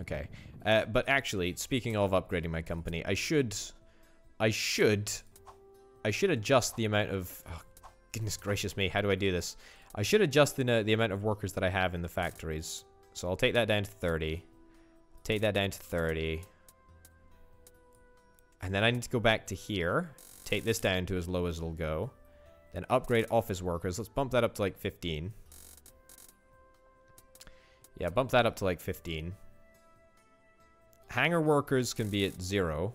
S1: Okay. But actually, speaking of upgrading my company, I should adjust the amount of... Oh, goodness gracious me, how do I do this? I should adjust the amount of workers that I have in the factories. So I'll take that down to 30. Take that down to 30. And then I need to go back to here. Take this down to as low as it'll go. Then upgrade office workers. Let's bump that up to like 15. Yeah, bump that up to like 15. Hangar workers can be at 0.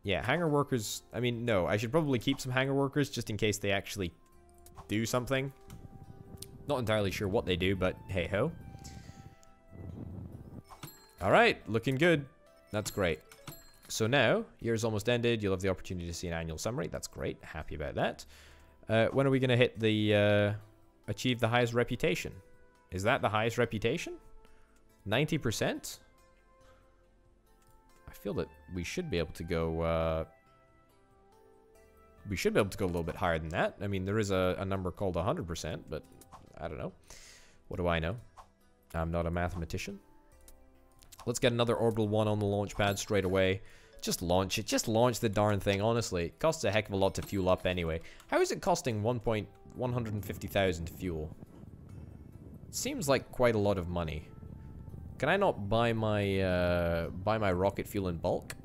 S1: Yeah, hangar workers... I mean, no. I should probably keep some hangar workers just in case they actually do something. Not entirely sure what they do, but hey-ho. Alright, looking good. That's great. So now, year's almost ended. You'll have the opportunity to see an annual summary. That's great. Happy about that. When are we going to hit the... achieve the highest reputation? Is that the highest reputation? 90%? I feel that we should be able to go... we should be able to go a little bit higher than that. I mean, there is a number called 100%, but I don't know. What do I know? I'm not a mathematician. Let's get another Orbital 1 on the launch pad straight away. Just launch it. Just launch the darn thing, honestly. It costs a heck of a lot to fuel up anyway. How is it costing 150,000 to fuel? Seems like quite a lot of money. Can I not buy my rocket fuel in bulk?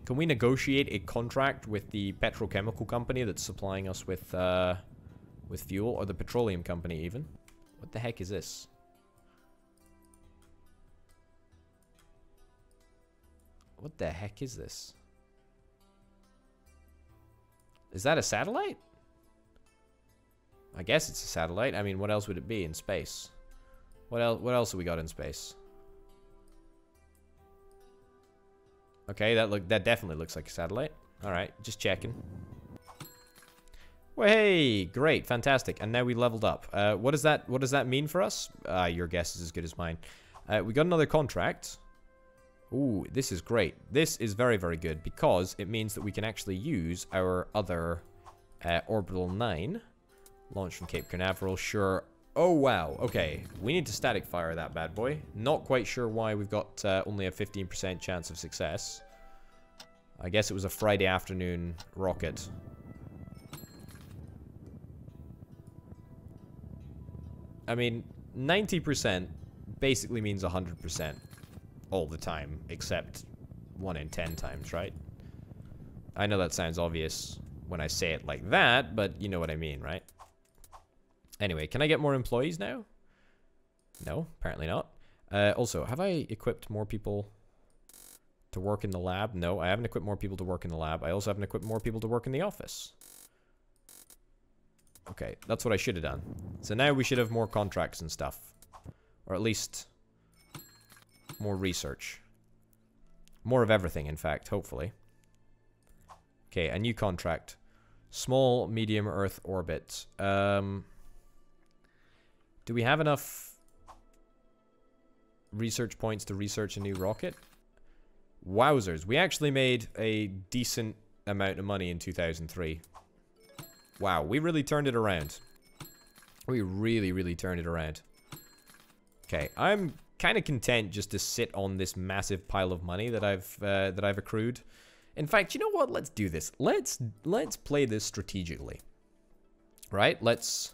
S1: Can we negotiate a contract with the petrochemical company that's supplying us with fuel, or the petroleum company even? What the heck is this? What the heck is this? Is that a satellite? I guess it's a satellite. I mean, what else would it be in space? What else have we got in space? Okay, that definitely looks like a satellite. All right, just checking. Well, hey, great, fantastic. And now we leveled up. What does that mean for us? Your guess is as good as mine. We got another contract. Ooh, this is great. This is very, very good because it means that we can actually use our other Orbital 9. Launch from Cape Canaveral, sure. Oh, wow. Okay, we need to static fire that bad boy. Not quite sure why we've got only a 15% chance of success. I guess it was a Friday afternoon rocket. I mean, 90% basically means 100% all the time, except 1 in 10 times, right? I know that sounds obvious when I say it like that, but you know what I mean, right? Anyway, can I get more employees now? No, apparently not. Also, have I equipped more people to work in the lab? No, I haven't equipped more people to work in the lab. I also haven't equipped more people to work in the office. Okay, that's what I should have done. So now we should have more contracts and stuff. Or at least more research. More of everything, in fact, hopefully. Okay, a new contract. Small, medium Earth orbit. Do we have enough research points to research a new rocket? Wowzers. We actually made a decent amount of money in 2003. Wow, we really turned it around. We really, really turned it around. Okay, I'm kind of content just to sit on this massive pile of money that I've accrued. In fact, you know what? Let's do this. Let's play this strategically. Right? Let's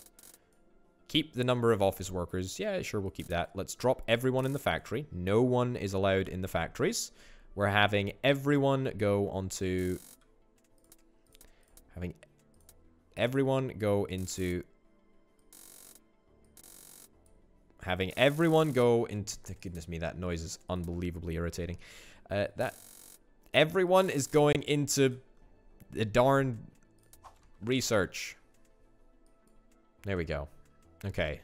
S1: keep the number of office workers. Yeah, sure, we'll keep that. Let's drop everyone in the factory. No one is allowed in the factories. We're having everyone go onto... Having everyone go into... Having everyone go into... Goodness me, that noise is unbelievably irritating. Everyone is going into the darn research. There we go. Okay.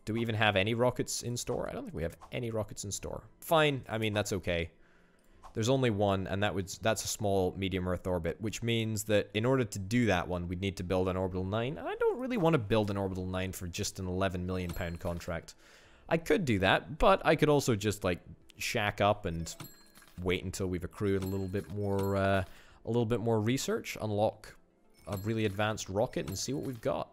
S1: Do we even have any rockets in store? I don't think we have any rockets in store. Fine. I mean, that's okay. There's only one, and that's a small medium Earth orbit, which means that in order to do that one, we'd need to build an Orbital 9. And I don't really want to build an Orbital 9 for just an £11 million contract. I could do that, but I could also just, like, shack up and wait until we've accrued a little bit more research, unlock a really advanced rocket, and see what we've got.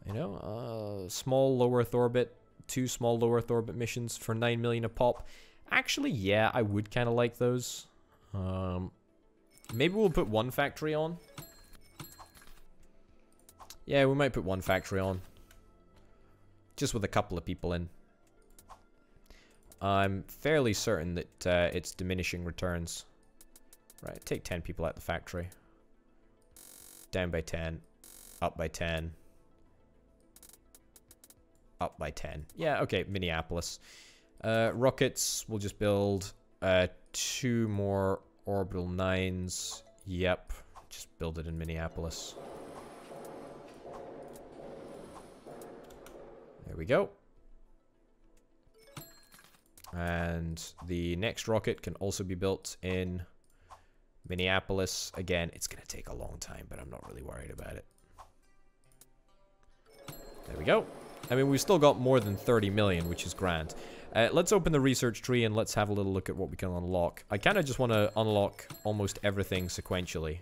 S1: You know, small low Earth orbit, 2 small low Earth orbit missions for 9 million a pop. Actually, yeah, I would kind of like those. Maybe we'll put one factory on. Yeah, we might put one factory on. Just with a couple of people in. I'm fairly certain that it's diminishing returns. Right, take 10 people at the factory. Down by 10. Up by 10. Up by 10. Yeah, okay, Minneapolis. Rockets, we'll just build 2 more orbital 9s. Yep. Just build it in Minneapolis. There we go. And the next rocket can also be built in Minneapolis. Again, it's going to take a long time, but I'm not really worried about it. There we go. I mean, we've still got more than 30 million, which is grand. Let's open the research tree and let's have a little look at what we can unlock. I kind of just want to unlock almost everything sequentially.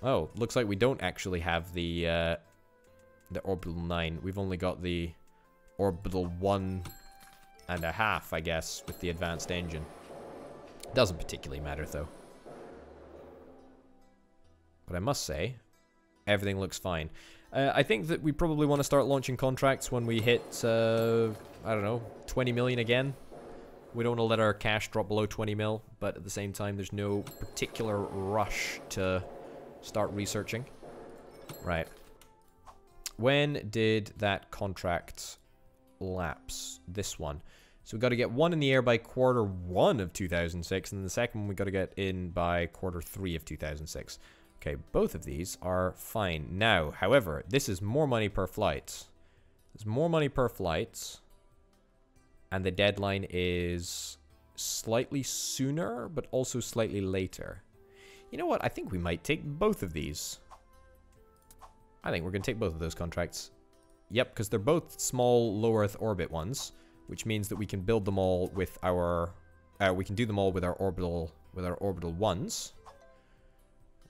S1: Oh, looks like we don't actually have the orbital 9. We've only got the orbital 1.5, I guess, with the advanced engine. Doesn't particularly matter, though. But I must say, everything looks fine. I think that we probably want to start launching contracts when we hit, I don't know, 20 million again. We don't want to let our cash drop below 20 mil, but at the same time, there's no particular rush to start researching. Right. When did that contract lapse? This one. So we've got to get one in the air by Q1 of 2006, and then the second one we've got to get in by Q3 of 2006. Okay, both of these are fine. Now, however, this is more money per flight. There's more money per flight, and the deadline is slightly sooner, but also slightly later. You know what? I think we might take both of these. I think we're going to take both of those contracts. Yep, because they're both small low Earth orbit ones, which means that we can build them all with our... we can do them all with our orbital ones.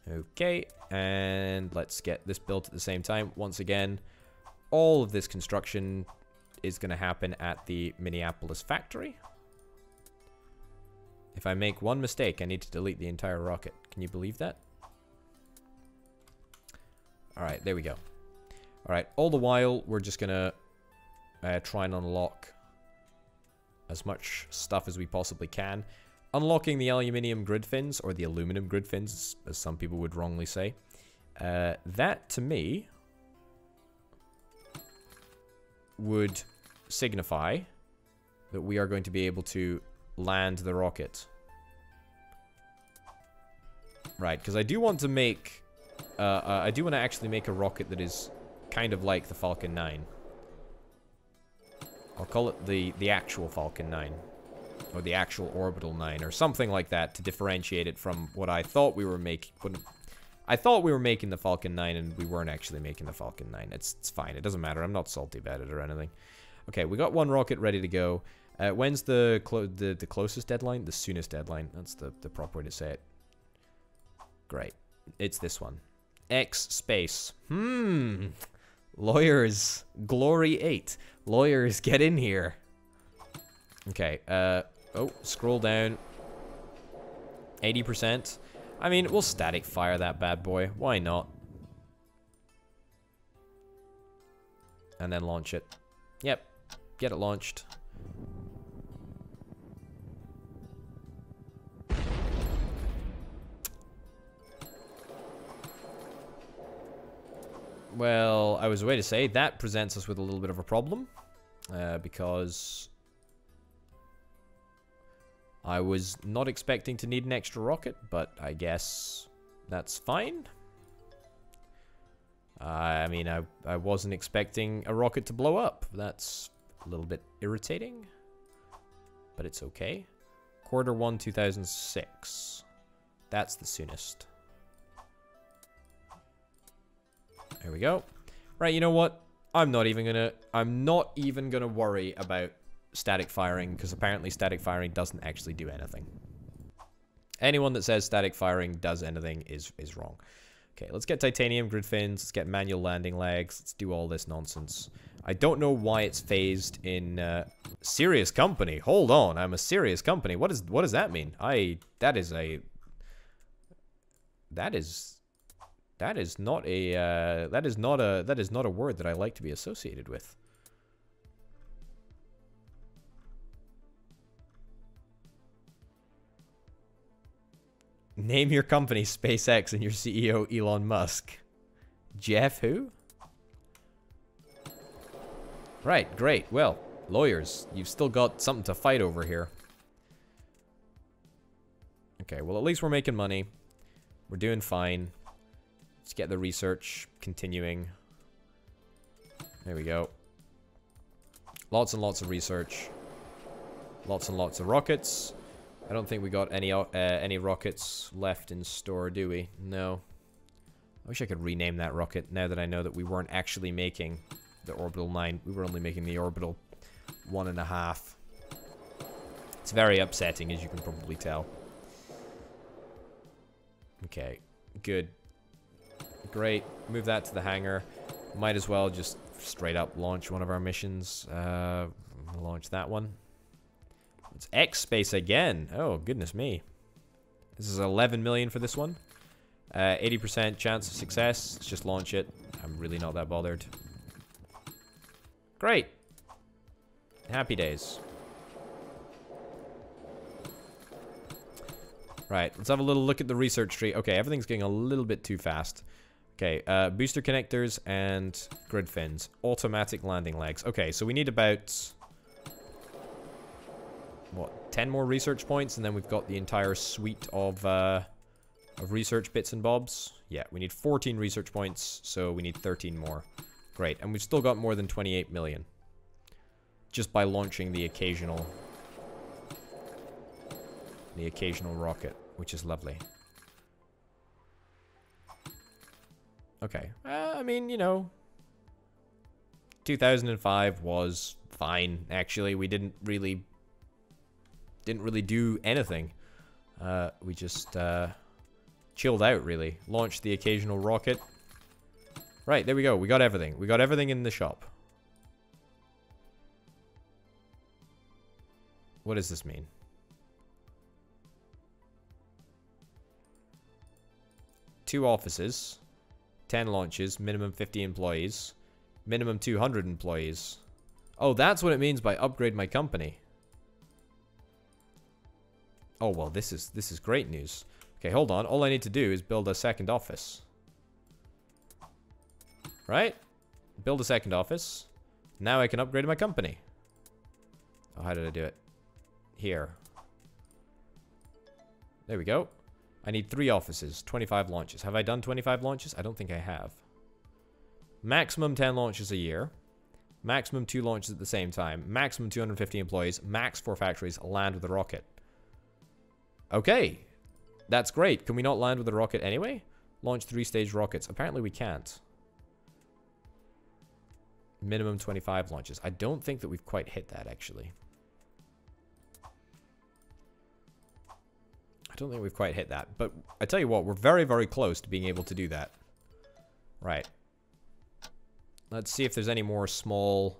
S1: Okay, and let's get this built at the same time. Once again, all of this construction is going to happen at the Minneapolis factory. If I make one mistake, I need to delete the entire rocket. Can you believe that? Alright, there we go. Alright, all the while, we're just going to try and unlock as much stuff as we possibly can. Unlocking the aluminium grid fins, or the aluminum grid fins, as some people would wrongly say. That, to me, would signify that we are going to be able to land the rocket. Right, because I do want to make... I do want to actually make a rocket that is kind of like the Falcon 9. I'll call it the actual Falcon 9. Or the actual Orbital 9, or something like that, to differentiate it from what I thought we were making. I thought we were making the Falcon 9, and we weren't actually making the Falcon 9. It's fine. It doesn't matter. I'm not salty about it or anything. Okay, we got one rocket ready to go. When's the closest deadline? The soonest deadline. That's the proper way to say it. Great. It's this one. X space. Lawyers. Glory 8. Lawyers, get in here. Okay, oh, scroll down. 80%. I mean, we'll static fire that bad boy. Why not? And then launch it. Yep, get it launched. Well, I was away to say, that presents us with a little bit of a problem. Because... I was not expecting to need an extra rocket, but I guess that's fine. I mean, I wasn't expecting a rocket to blow up. That's a little bit irritating, but it's okay. Q1 2006. That's the soonest. There we go. Right, you know what? I'm not even gonna worry about static firing, because apparently static firing doesn't actually do anything. Anyone that says static firing does anything is wrong. Okay, let's get titanium grid fins, let's get manual landing legs, let's do all this nonsense. I don't know why it's phased in serious company. Hold on, I'm a serious company. What does that mean? That is not a word that I like to be associated with. Name your company SpaceX and your CEO Elon Musk. Jeff who? Right, great. Well, Lawyers, you've still got something to fight over here. Okay, well, at least we're making money. We're doing fine. Let's get the research continuing. There we go. Lots and lots of research. Lots and lots of rockets. I don't think we got any rockets left in store, do we? No. I wish I could rename that rocket now that I know that we weren't actually making the Orbital 9. We were only making the Orbital 1.5. It's very upsetting, as you can probably tell. Okay, good. Great. Move that to the hangar. Might as well just straight up launch one of our missions. Launch that one. It's X space again. Oh, goodness me. This is 11 million for this one. 80% chance of success. Let's just launch it. I'm really not that bothered. Great. Happy days. Right, let's have a little look at the research tree. Okay, everything's getting a little bit too fast. Okay, booster connectors and grid fins. Automatic landing legs. Okay, so we need about... what, 10 more research points, and then we've got the entire suite of research bits and bobs. Yeah, we need 14 research points, so we need 13 more. Great, and we've still got more than 28 million. Just by launching the occasional rocket, which is lovely. Okay, I mean, you know, 2005 was fine, actually. We didn't really do anything. We just chilled out, really. Launched the occasional rocket. Right, there we go. We got everything. We got everything in the shop. What does this mean? Two offices, 10 launches, minimum 50 employees, minimum 200 employees. Oh, that's what it means by upgrade my company. Oh, well, this is great news. Okay, hold on. All I need to do is build a second office. Right? Build a second office. Now I can upgrade my company. Oh, how did I do it? Here. There we go. I need 3 offices, 25 launches. Have I done 25 launches? I don't think I have. Maximum 10 launches a year. Maximum 2 launches at the same time. Maximum 250 employees. Max 4 factories. Land with a rocket. Okay. That's great. Can we not land with a rocket anyway? Launch 3-stage rockets. Apparently we can't. Minimum 25 launches. I don't think that we've quite hit that, actually. I don't think we've quite hit that. But I tell you what, we're very, very close to being able to do that. Right. Let's see if there's any more small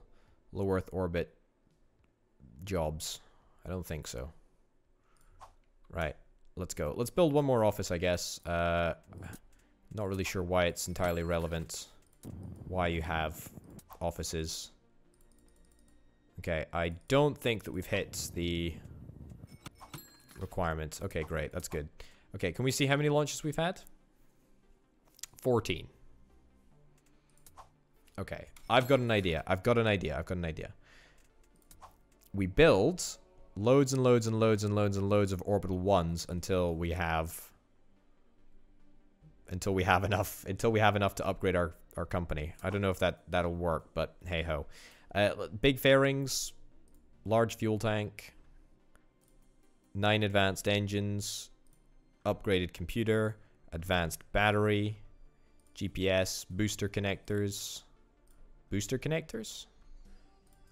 S1: low Earth orbit jobs. I don't think so. Right. Let's go. Let's build one more office, I guess. Not really sure why it's entirely relevant. Why you have offices. Okay, I don't think that we've hit the requirements. Okay, great. That's good. Okay, can we see how many launches we've had? 14. Okay, I've got an idea. I've got an idea. We build loads and loads and loads and loads and loads of orbital 1s until we have enough to upgrade our company. I don't know if that'll work, but hey ho. Big fairings, large fuel tank, 9 advanced engines, upgraded computer, advanced battery, GPS, booster connectors,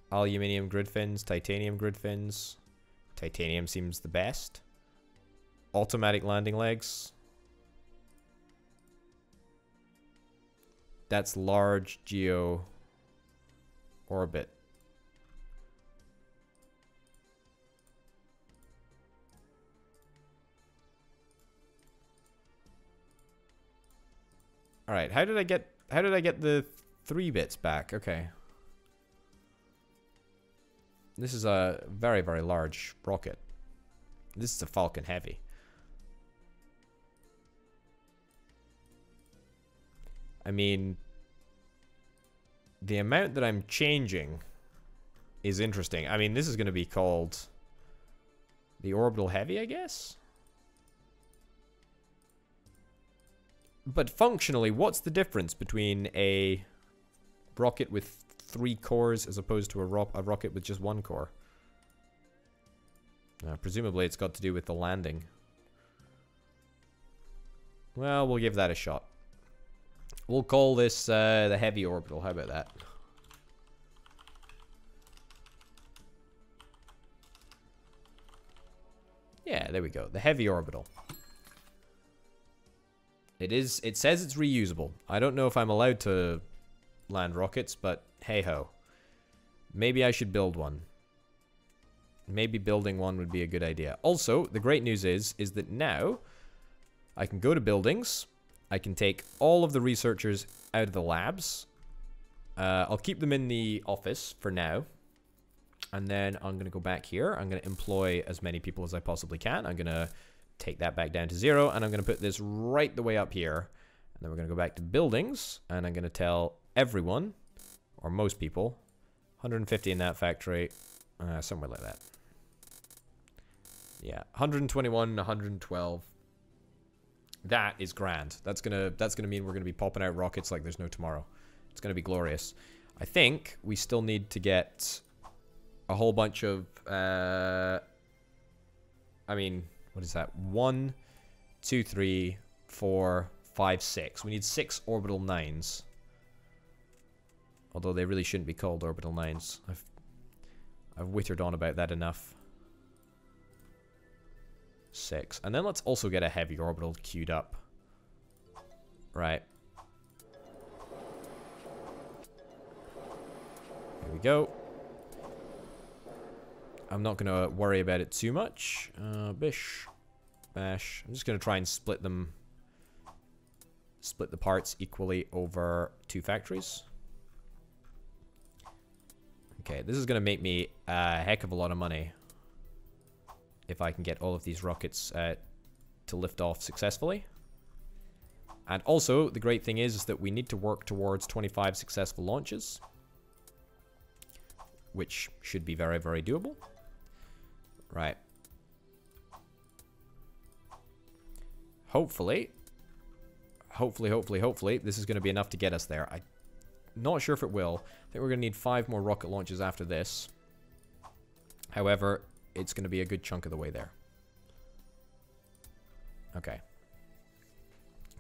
S1: aluminium grid fins, titanium grid fins. Titanium seems the best. Automatic landing legs. That's large geo orbit. All right, how did I get the 3 bits back? Okay. This is a very, very large rocket. This is a Falcon Heavy. I mean, the amount that I'm changing is interesting. I mean, this is going to be called the Orbital Heavy, I guess? But functionally, what's the difference between a rocket with 3 cores as opposed to a rocket with just 1 core? Presumably it's got to do with the landing. Well, we'll give that a shot. We'll call this the Heavy Orbital. How about that? Yeah, there we go. The Heavy Orbital. It says it's reusable. I don't know if I'm allowed to land rockets, but hey-ho. Maybe I should build one. Maybe building one would be a good idea. Also, the great news is that now I can go to buildings. I can take all of the researchers out of the labs. I'll keep them in the office for now. And then I'm going to go back here. I'm going to employ as many people as I possibly can. I'm going to take that back down to 0. And I'm going to put this right the way up here. And then we're going to go back to buildings. And I'm going to tell everyone, or most people, 150 in that factory. Somewhere like that. Yeah, 121, 112. That is grand. That's gonna mean we're gonna be popping out rockets like there's no tomorrow. It's gonna be glorious. I think we still need to get a whole bunch of I mean, what is that? 1, 2, 3, 4, 5, 6. We need 6 orbital 9s. Although they really shouldn't be called orbital 9s. I've wittered on about that enough. 6. And then let's also get a heavy orbital queued up. Right. Here we go. I'm not going to worry about it too much. Bish. Bash. I'm just going to try and split them. Split the parts equally over 2 factories. Okay, this is going to make me a heck of a lot of money. If I can get all of these rockets to lift off successfully. And also, the great thing is that we need to work towards 25 successful launches. Which should be very, very doable. Right. Hopefully, this is going to be enough to get us there. I'm not sure if it will. I think we're going to need 5 more rocket launches after this. However, it's going to be a good chunk of the way there. Okay.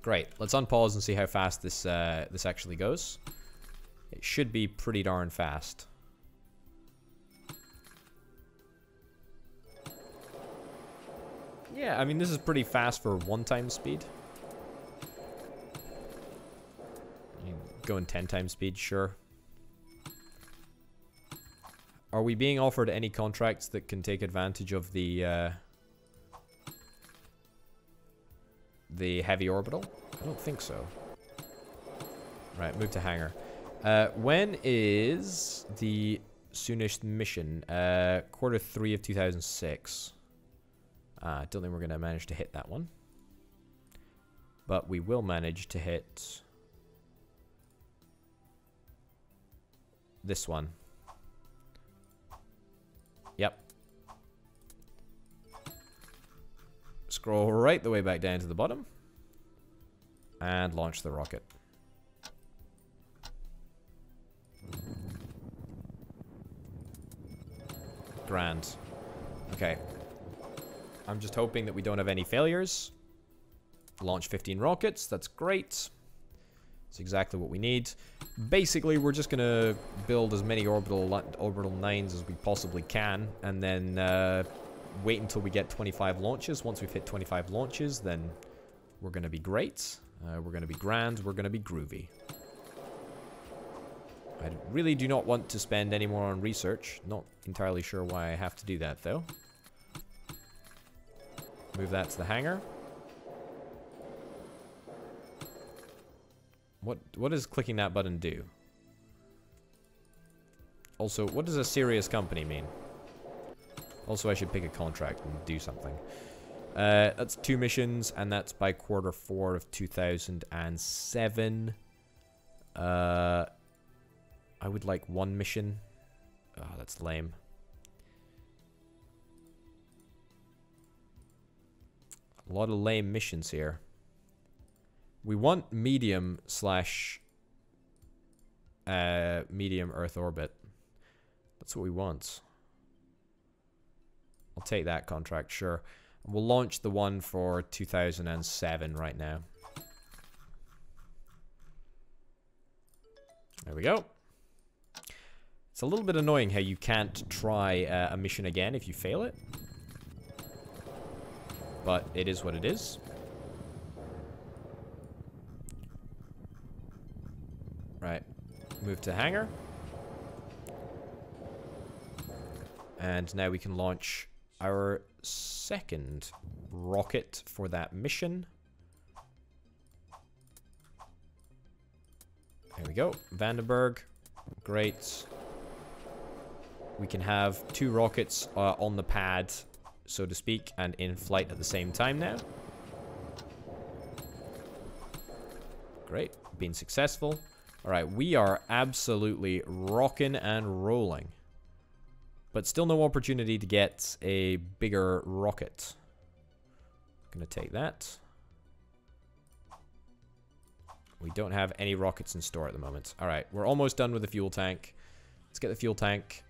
S1: Great. Let's unpause and see how fast this this actually goes. It should be pretty darn fast. Yeah, I mean, this is pretty fast for 1x speed. Going 10x speed, sure. Are we being offered any contracts that can take advantage of the heavy orbital? I don't think so. Right, move to hangar. When is the soonest mission? Q3 of 2006. I don't think we're going to manage to hit that one. But we will manage to hit this one. Yep. Scroll right the way back down to the bottom. And launch the rocket. Grand. Okay. I'm just hoping that we don't have any failures. Launch 15 rockets. That's great. That's exactly what we need. Basically, we're just going to build as many orbital 9s as we possibly can. And then wait until we get 25 launches. Once we've hit 25 launches, then we're going to be great. We're going to be grand. We're going to be groovy. I really do not want to spend any more on research. Not entirely sure why I have to do that, though. Move that to the hangar. What does clicking that button do? Also, what does a serious company mean? Also, I should pick a contract and do something. That's 2 missions, and that's by Q4 of 2007. I would like 1 mission Oh, that's lame. A lot of lame missions here. We want medium slash medium Earth orbit. That's what we want. I'll take that contract, sure. We'll launch the one for 2007 right now. There we go. It's a little bit annoying how you can't try a mission again if you fail it. But it is what it is. Right. Move to hangar. And now we can launch our second rocket for that mission. There we go. Vandenberg. Great. We can have 2 rockets on the pad, so to speak, and in flight at the same time now. Great. Being successful. Alright, we are absolutely rocking and rolling. But still no opportunity to get a bigger rocket. Gonna take that. We don't have any rockets in store at the moment. Alright, we're almost done with the fuel tank. Let's get the fuel tank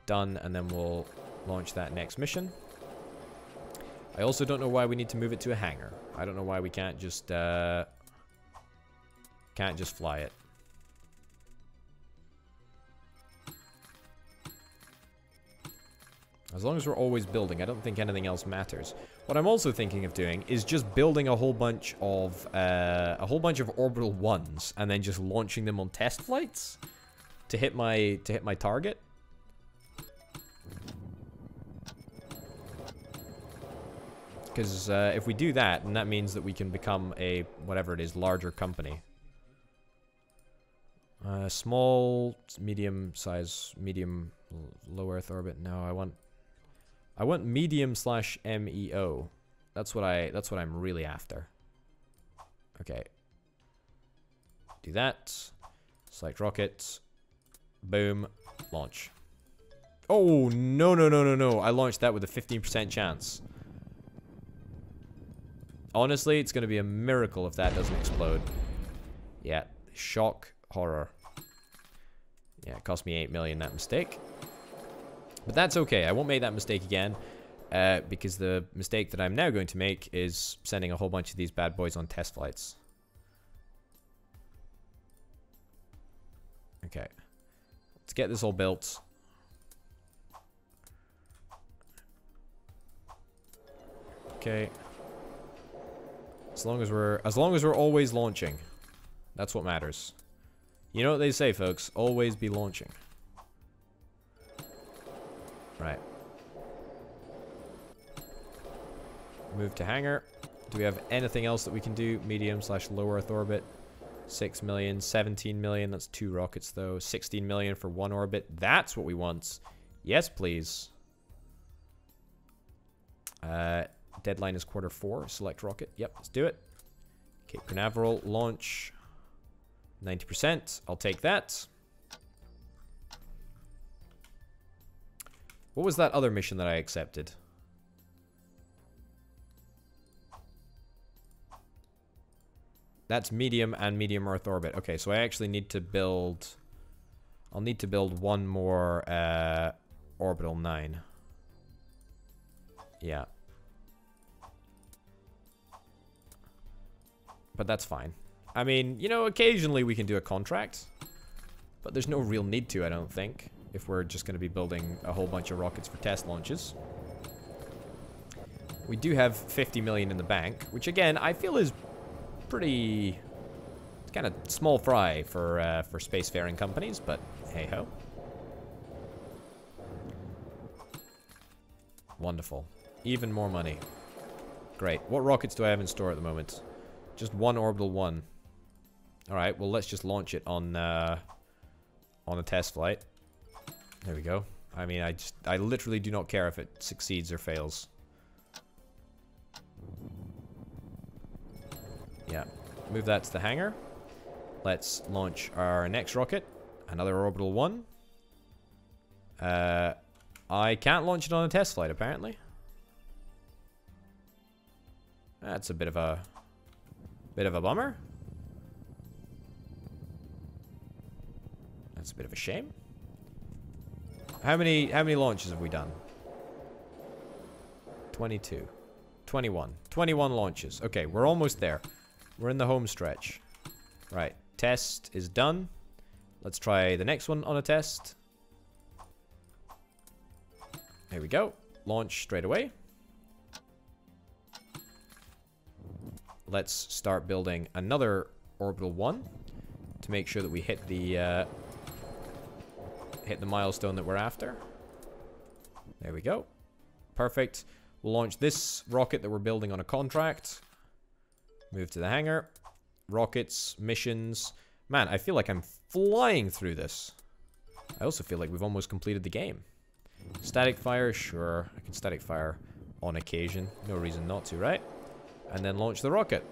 S1: done, and then we'll launch that next mission. I also don't know why we need to move it to a hangar. I don't know why we can't just fly it. As long as we're always building, I don't think anything else matters. What I'm also thinking of doing is just building a whole bunch of orbital ones, and then just launching them on test flights to hit my target. Because if we do that, then that means that we can become a whatever it is, larger company. Small, medium size, medium, low Earth orbit. No, I want medium slash MEO. That's what I'm really after. Okay. Do that. Select rocket. Boom. Launch. Oh, no, no, no, no, no. I launched that with a 15% chance. Honestly, it's going to be a miracle if that doesn't explode. Yeah. Shock. Horror. Yeah, it cost me 8 million, that mistake. But that's okay. I won't make that mistake again. Because the mistake that I'm now going to make is sending a whole bunch of these bad boys on test flights. Okay. Let's get this all built. Okay. As long as we're always launching. That's what matters. You know what they say, folks. Always be launching. Right. Move to hangar. Do we have anything else that we can do? Medium slash low Earth orbit. 6 million, 17 million. That's 2 rockets, though. 16 million for 1 orbit. That's what we want. Yes, please. Deadline is Q4. Select rocket. Yep, let's do it. Cape Canaveral. Launch. 90%. I'll take that. What was that other mission that I accepted? That's medium and medium Earth orbit. Okay, so I actually need to build... I'll need to build one more orbital 9. Yeah. But that's fine. I mean, you know, occasionally we can do a contract. But there's no real need to, I don't think. If we're just going to be building a whole bunch of rockets for test launches. We do have 50 million in the bank. Which, again, I feel is pretty... It's kind of small fry for spacefaring companies. But, hey-ho. Wonderful. Even more money. Great. What rockets do I have in store at the moment? Just one orbital 1. Alright, well, let's just launch it on a test flight. There we go. I mean, I literally do not care if it succeeds or fails. Yeah. Move that to the hangar. Let's launch our next rocket. Another orbital 1. I can't launch it on a test flight, apparently. That's a bit of a bummer. That's a bit of a shame. How many launches have we done? 22. 21. 21 launches. Okay, we're almost there. We're in the home stretch. Right, test is done. Let's try the next one on a test. There we go. Launch straight away. Let's start building another Orbital 1 to make sure that we hit the milestone that we're after. There we go. Perfect. We'll launch this rocket that we're building on a contract. Move to the hangar. Rockets, missions. Man, I feel like I'm flying through this. I also feel like we've almost completed the game. Static fire, sure. I can static fire on occasion. No reason not to, right? And then launch the rocket.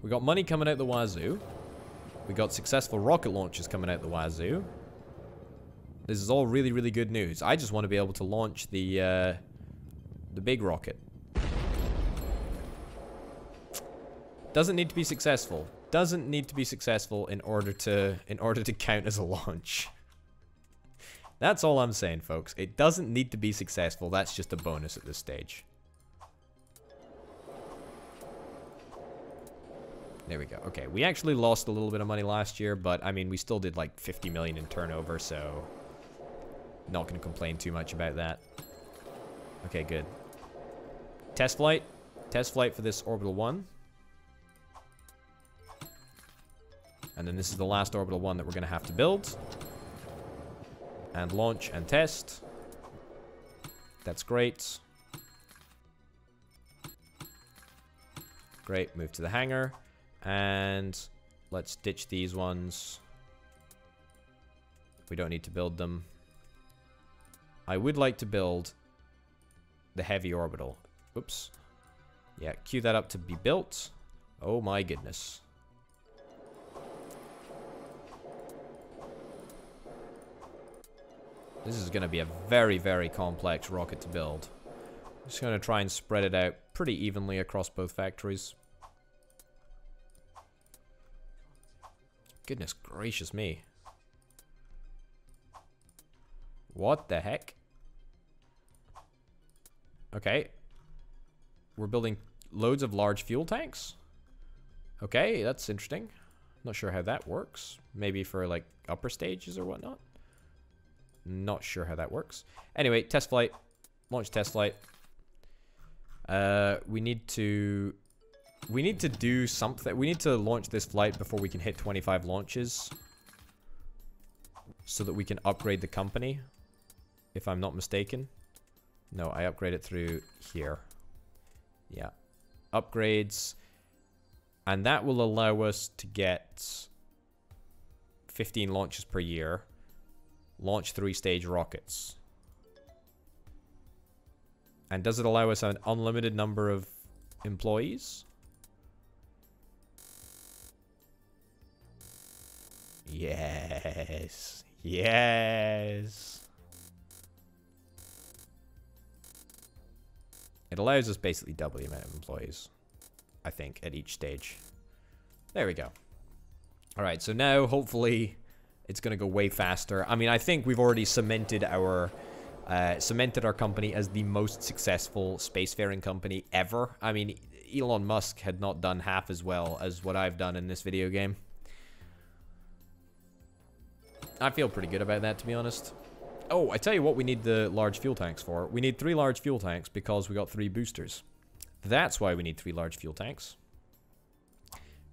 S1: We got money coming out the wazoo. We got successful rocket launches coming out the wazoo. This is all really, really good news. I just want to be able to launch the big rocket. Doesn't need to be successful. Doesn't need to be successful in order to count as a launch. That's all I'm saying, folks. It doesn't need to be successful. That's just a bonus at this stage. There we go. Okay, we actually lost a little bit of money last year, but I mean, we still did like 50 million in turnover, so not going to complain too much about that. Okay, good. Test flight. Test flight for this Orbital 1. And then this is the last Orbital 1 that we're going to have to build. And launch and test. That's great. Great, move to the hangar. And let's ditch these ones. We don't need to build them. I would like to build the heavy orbital. Oops. Yeah, queue that up to be built. Oh my goodness. This is going to be a very, very complex rocket to build. I'm just going to try and spread it out pretty evenly across both factories. Goodness gracious me. What the heck? Okay. We're building loads of large fuel tanks. Okay, that's interesting. Not sure how that works. Maybe for like upper stages or whatnot. Not sure how that works. Anyway, test flight. Launch test flight. We need to do something. We need to launch this flight before we can hit 25 launches. So that we can upgrade the company. If I'm not mistaken. No, I upgrade it through here. Yeah. Upgrades. And that will allow us to get 15 launches per year. Launch 3-stage rockets. And does it allow us an unlimited number of employees? Yes. Yes. It allows us basically double the amount of employees, I think, at each stage. There we go. Alright, so now, hopefully, it's going to go way faster. I mean, I think we've already cemented our company as the most successful spacefaring company ever. I mean, Elon Musk had not done half as well as what I've done in this video game. I feel pretty good about that, to be honest. Oh, I tell you what we need the large fuel tanks for. We need 3 large fuel tanks because we got 3 boosters. That's why we need 3 large fuel tanks.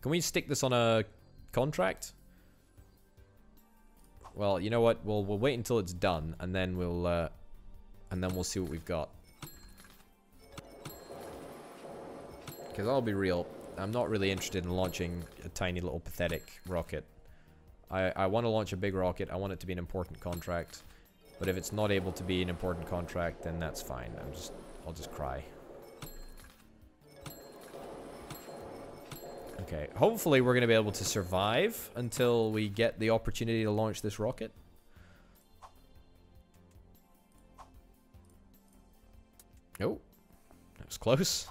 S1: Can we stick this on a contract? Well, you know what? We'll wait until it's done, and then we'll see what we've got. Because I'll be real, I'm not really interested in launching a tiny little pathetic rocket. I want to launch a big rocket. I want it to be an important contract. But if it's not able to be an important contract, then that's fine. I'll just cry. Okay, hopefully we're going to be able to survive until we get the opportunity to launch this rocket. close.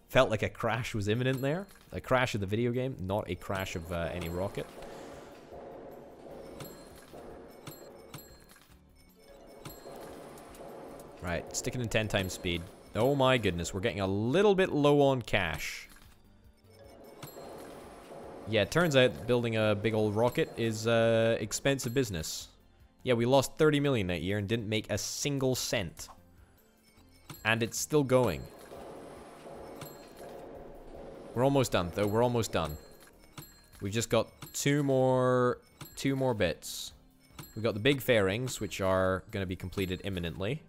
S1: Felt like a crash was imminent there. A crash of the video game, not a crash of any rocket. Right, sticking in 10 times speed. Oh my goodness, we're getting a little bit low on cash. Yeah, it turns out building a big old rocket is expensive business. Yeah, we lost 30 million that year and didn't make a single cent. And it's still going. We're almost done, though. We're almost done. We've just got two more bits. We've got the big fairings, which are going to be completed imminently.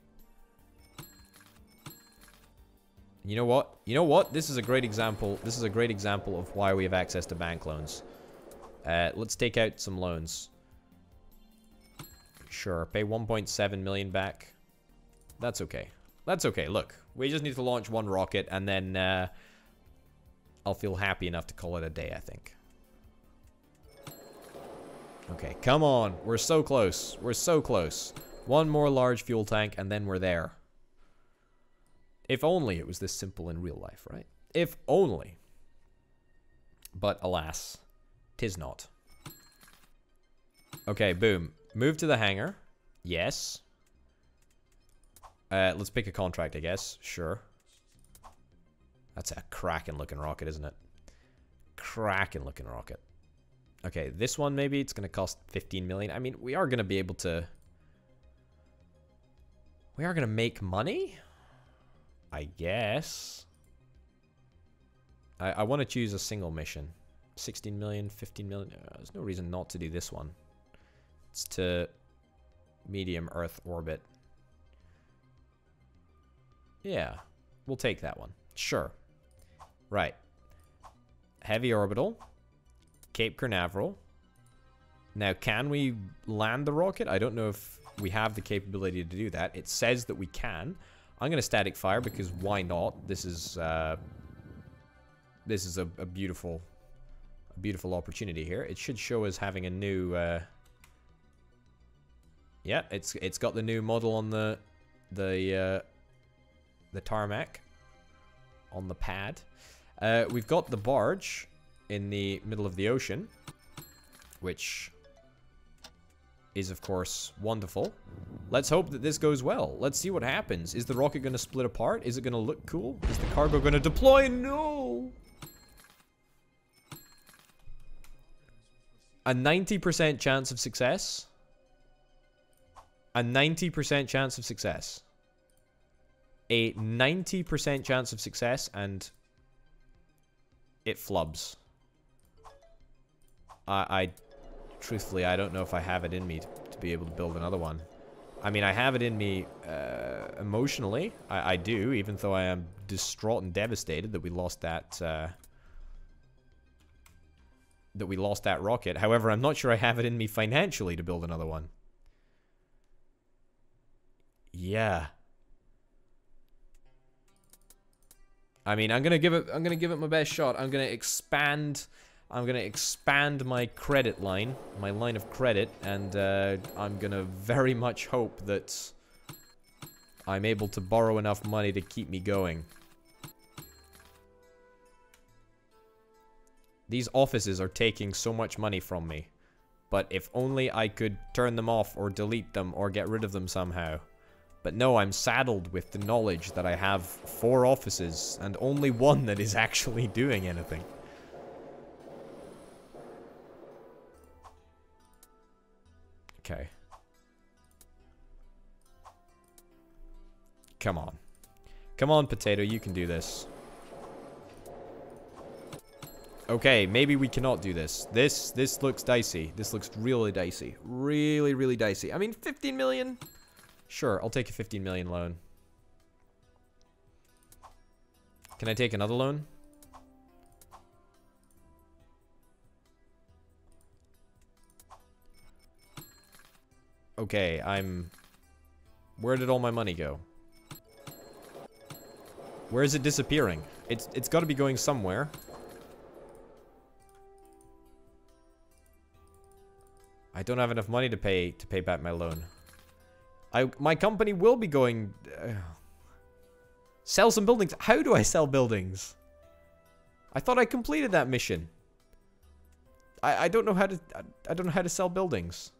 S1: You know what? You know what? This is a great example. This is a great example of why we have access to bank loans. Let's take out some loans. Sure, pay 1.7 million back. That's okay. That's okay. Look, we just need to launch one rocket, and then I'll feel happy enough to call it a day, I think. Okay, come on. We're so close. We're so close. One more large fuel tank, and then we're there. If only it was this simple in real life, right? If only. But alas, 'tis not. Okay, boom. Move to the hangar. Yes. Let's pick a contract, I guess. Sure. That's a cracking looking rocket, isn't it? Cracking looking rocket. Okay, this one maybe it's going to cost 15 million. I mean, we are going to be able to... We are going to make money? I guess. I want to choose a single mission. 16 million, 15 million. There's no reason not to do this one. It's to medium Earth orbit. Yeah, we'll take that one. Sure. Right. Heavy orbital. Cape Canaveral. Now, can we land the rocket? I don't know if we have the capability to do that. It says that we can. I'm going to static fire because why not? This is a beautiful opportunity here. It should show us having a new yeah, it's got the new model on the tarmac on the pad. We've got the barge in the middle of the ocean, which is of course wonderful. Let's hope that this goes well. Let's see what happens. Is the rocket going to split apart? Is it going to look cool? Is the cargo going to deploy? No! A 90% chance of success. A 90% chance of success. A 90% chance of success, and it flubs. Truthfully, I don't know if I have it in me to be able to build another one. I mean, I have it in me emotionally. I do, even though I am distraught and devastated that we lost that rocket. However, I'm not sure I have it in me financially to build another one. Yeah. I mean, I'm gonna give it my best shot. I'm gonna expand my credit line, my line of credit, and I'm gonna very much hope that I'm able to borrow enough money to keep me going. These offices are taking so much money from me, but if only I could turn them off or delete them or get rid of them somehow. But no, I'm saddled with the knowledge that I have 4 offices and only one that is actually doing anything. Okay. Come on. Come on, Potato, you can do this. Okay, maybe we cannot do this. This looks dicey. This looks really dicey. Really, really dicey. I mean, 15 million? Sure, I'll take a 15 million loan. Can I take another loan? Okay, where did all my money go? Where is it disappearing? It's got to be going somewhere. I don't have enough money to pay back my loan. My company will be going Sell some buildings. How do I sell buildings? I thought I completed that mission. I don't know how to... I don't know how to sell buildings.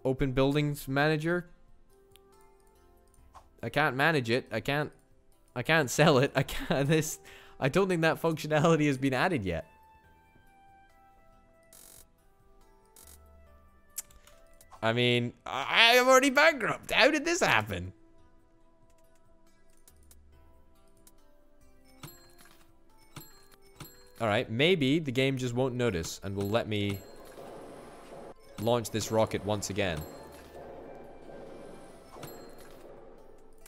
S1: Open buildings manager. I can't manage it. I can't sell it. I don't think that functionality has been added yet. I mean, I am already bankrupt. How did this happen? Alright, maybe the game just won't notice and will let me launch this rocket once again.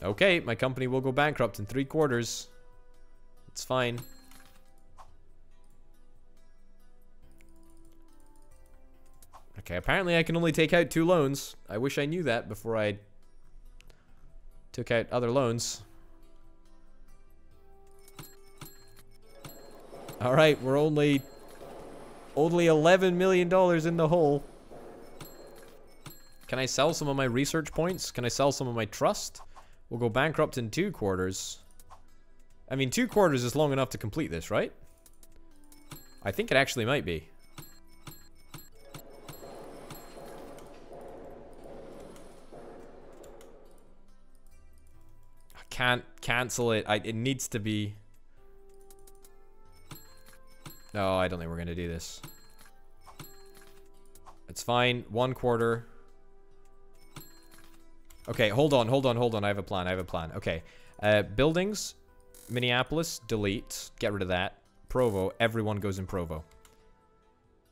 S1: Okay, my company will go bankrupt in 3 quarters. It's fine. Okay, apparently I can only take out 2 loans. I wish I knew that before I took out other loans. Alright, we're only $11 million in the hole. Can I sell some of my research points? Can I sell some of my trust? We'll go bankrupt in 2 quarters. I mean, 2 quarters is long enough to complete this, right? I think it actually might be. I can't cancel it. It needs to be... No, I don't think we're gonna do this. It's fine. 1 quarter. Okay, hold on. I have a plan. Okay. Buildings. Minneapolis. Delete. Get rid of that. Provo. Everyone goes in Provo.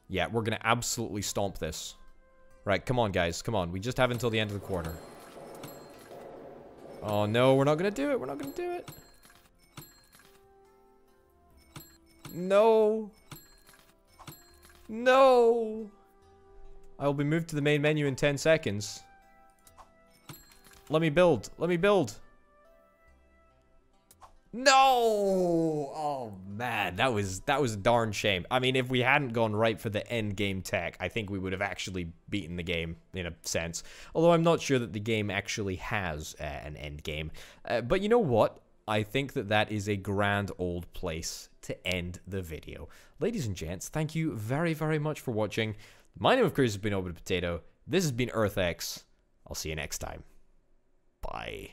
S1: Yeah, we're gonna absolutely stomp this. Right, come on, guys. Come on. We just have until the end of the quarter. Oh, no. We're not gonna do it. No. No. I will be moved to the main menu in 10 seconds. Let me build. No! Oh, man. That was a darn shame. I mean, if we hadn't gone right for the end game tech, I think we would have actually beaten the game, in a sense. Although I'm not sure that the game actually has an end game. But you know what? I think that is a grand old place to end the video. Ladies and gents, thank you very, very much for watching. My name, of course, has been Obit Potato. This has been EarthX. I'll see you next time. Bye.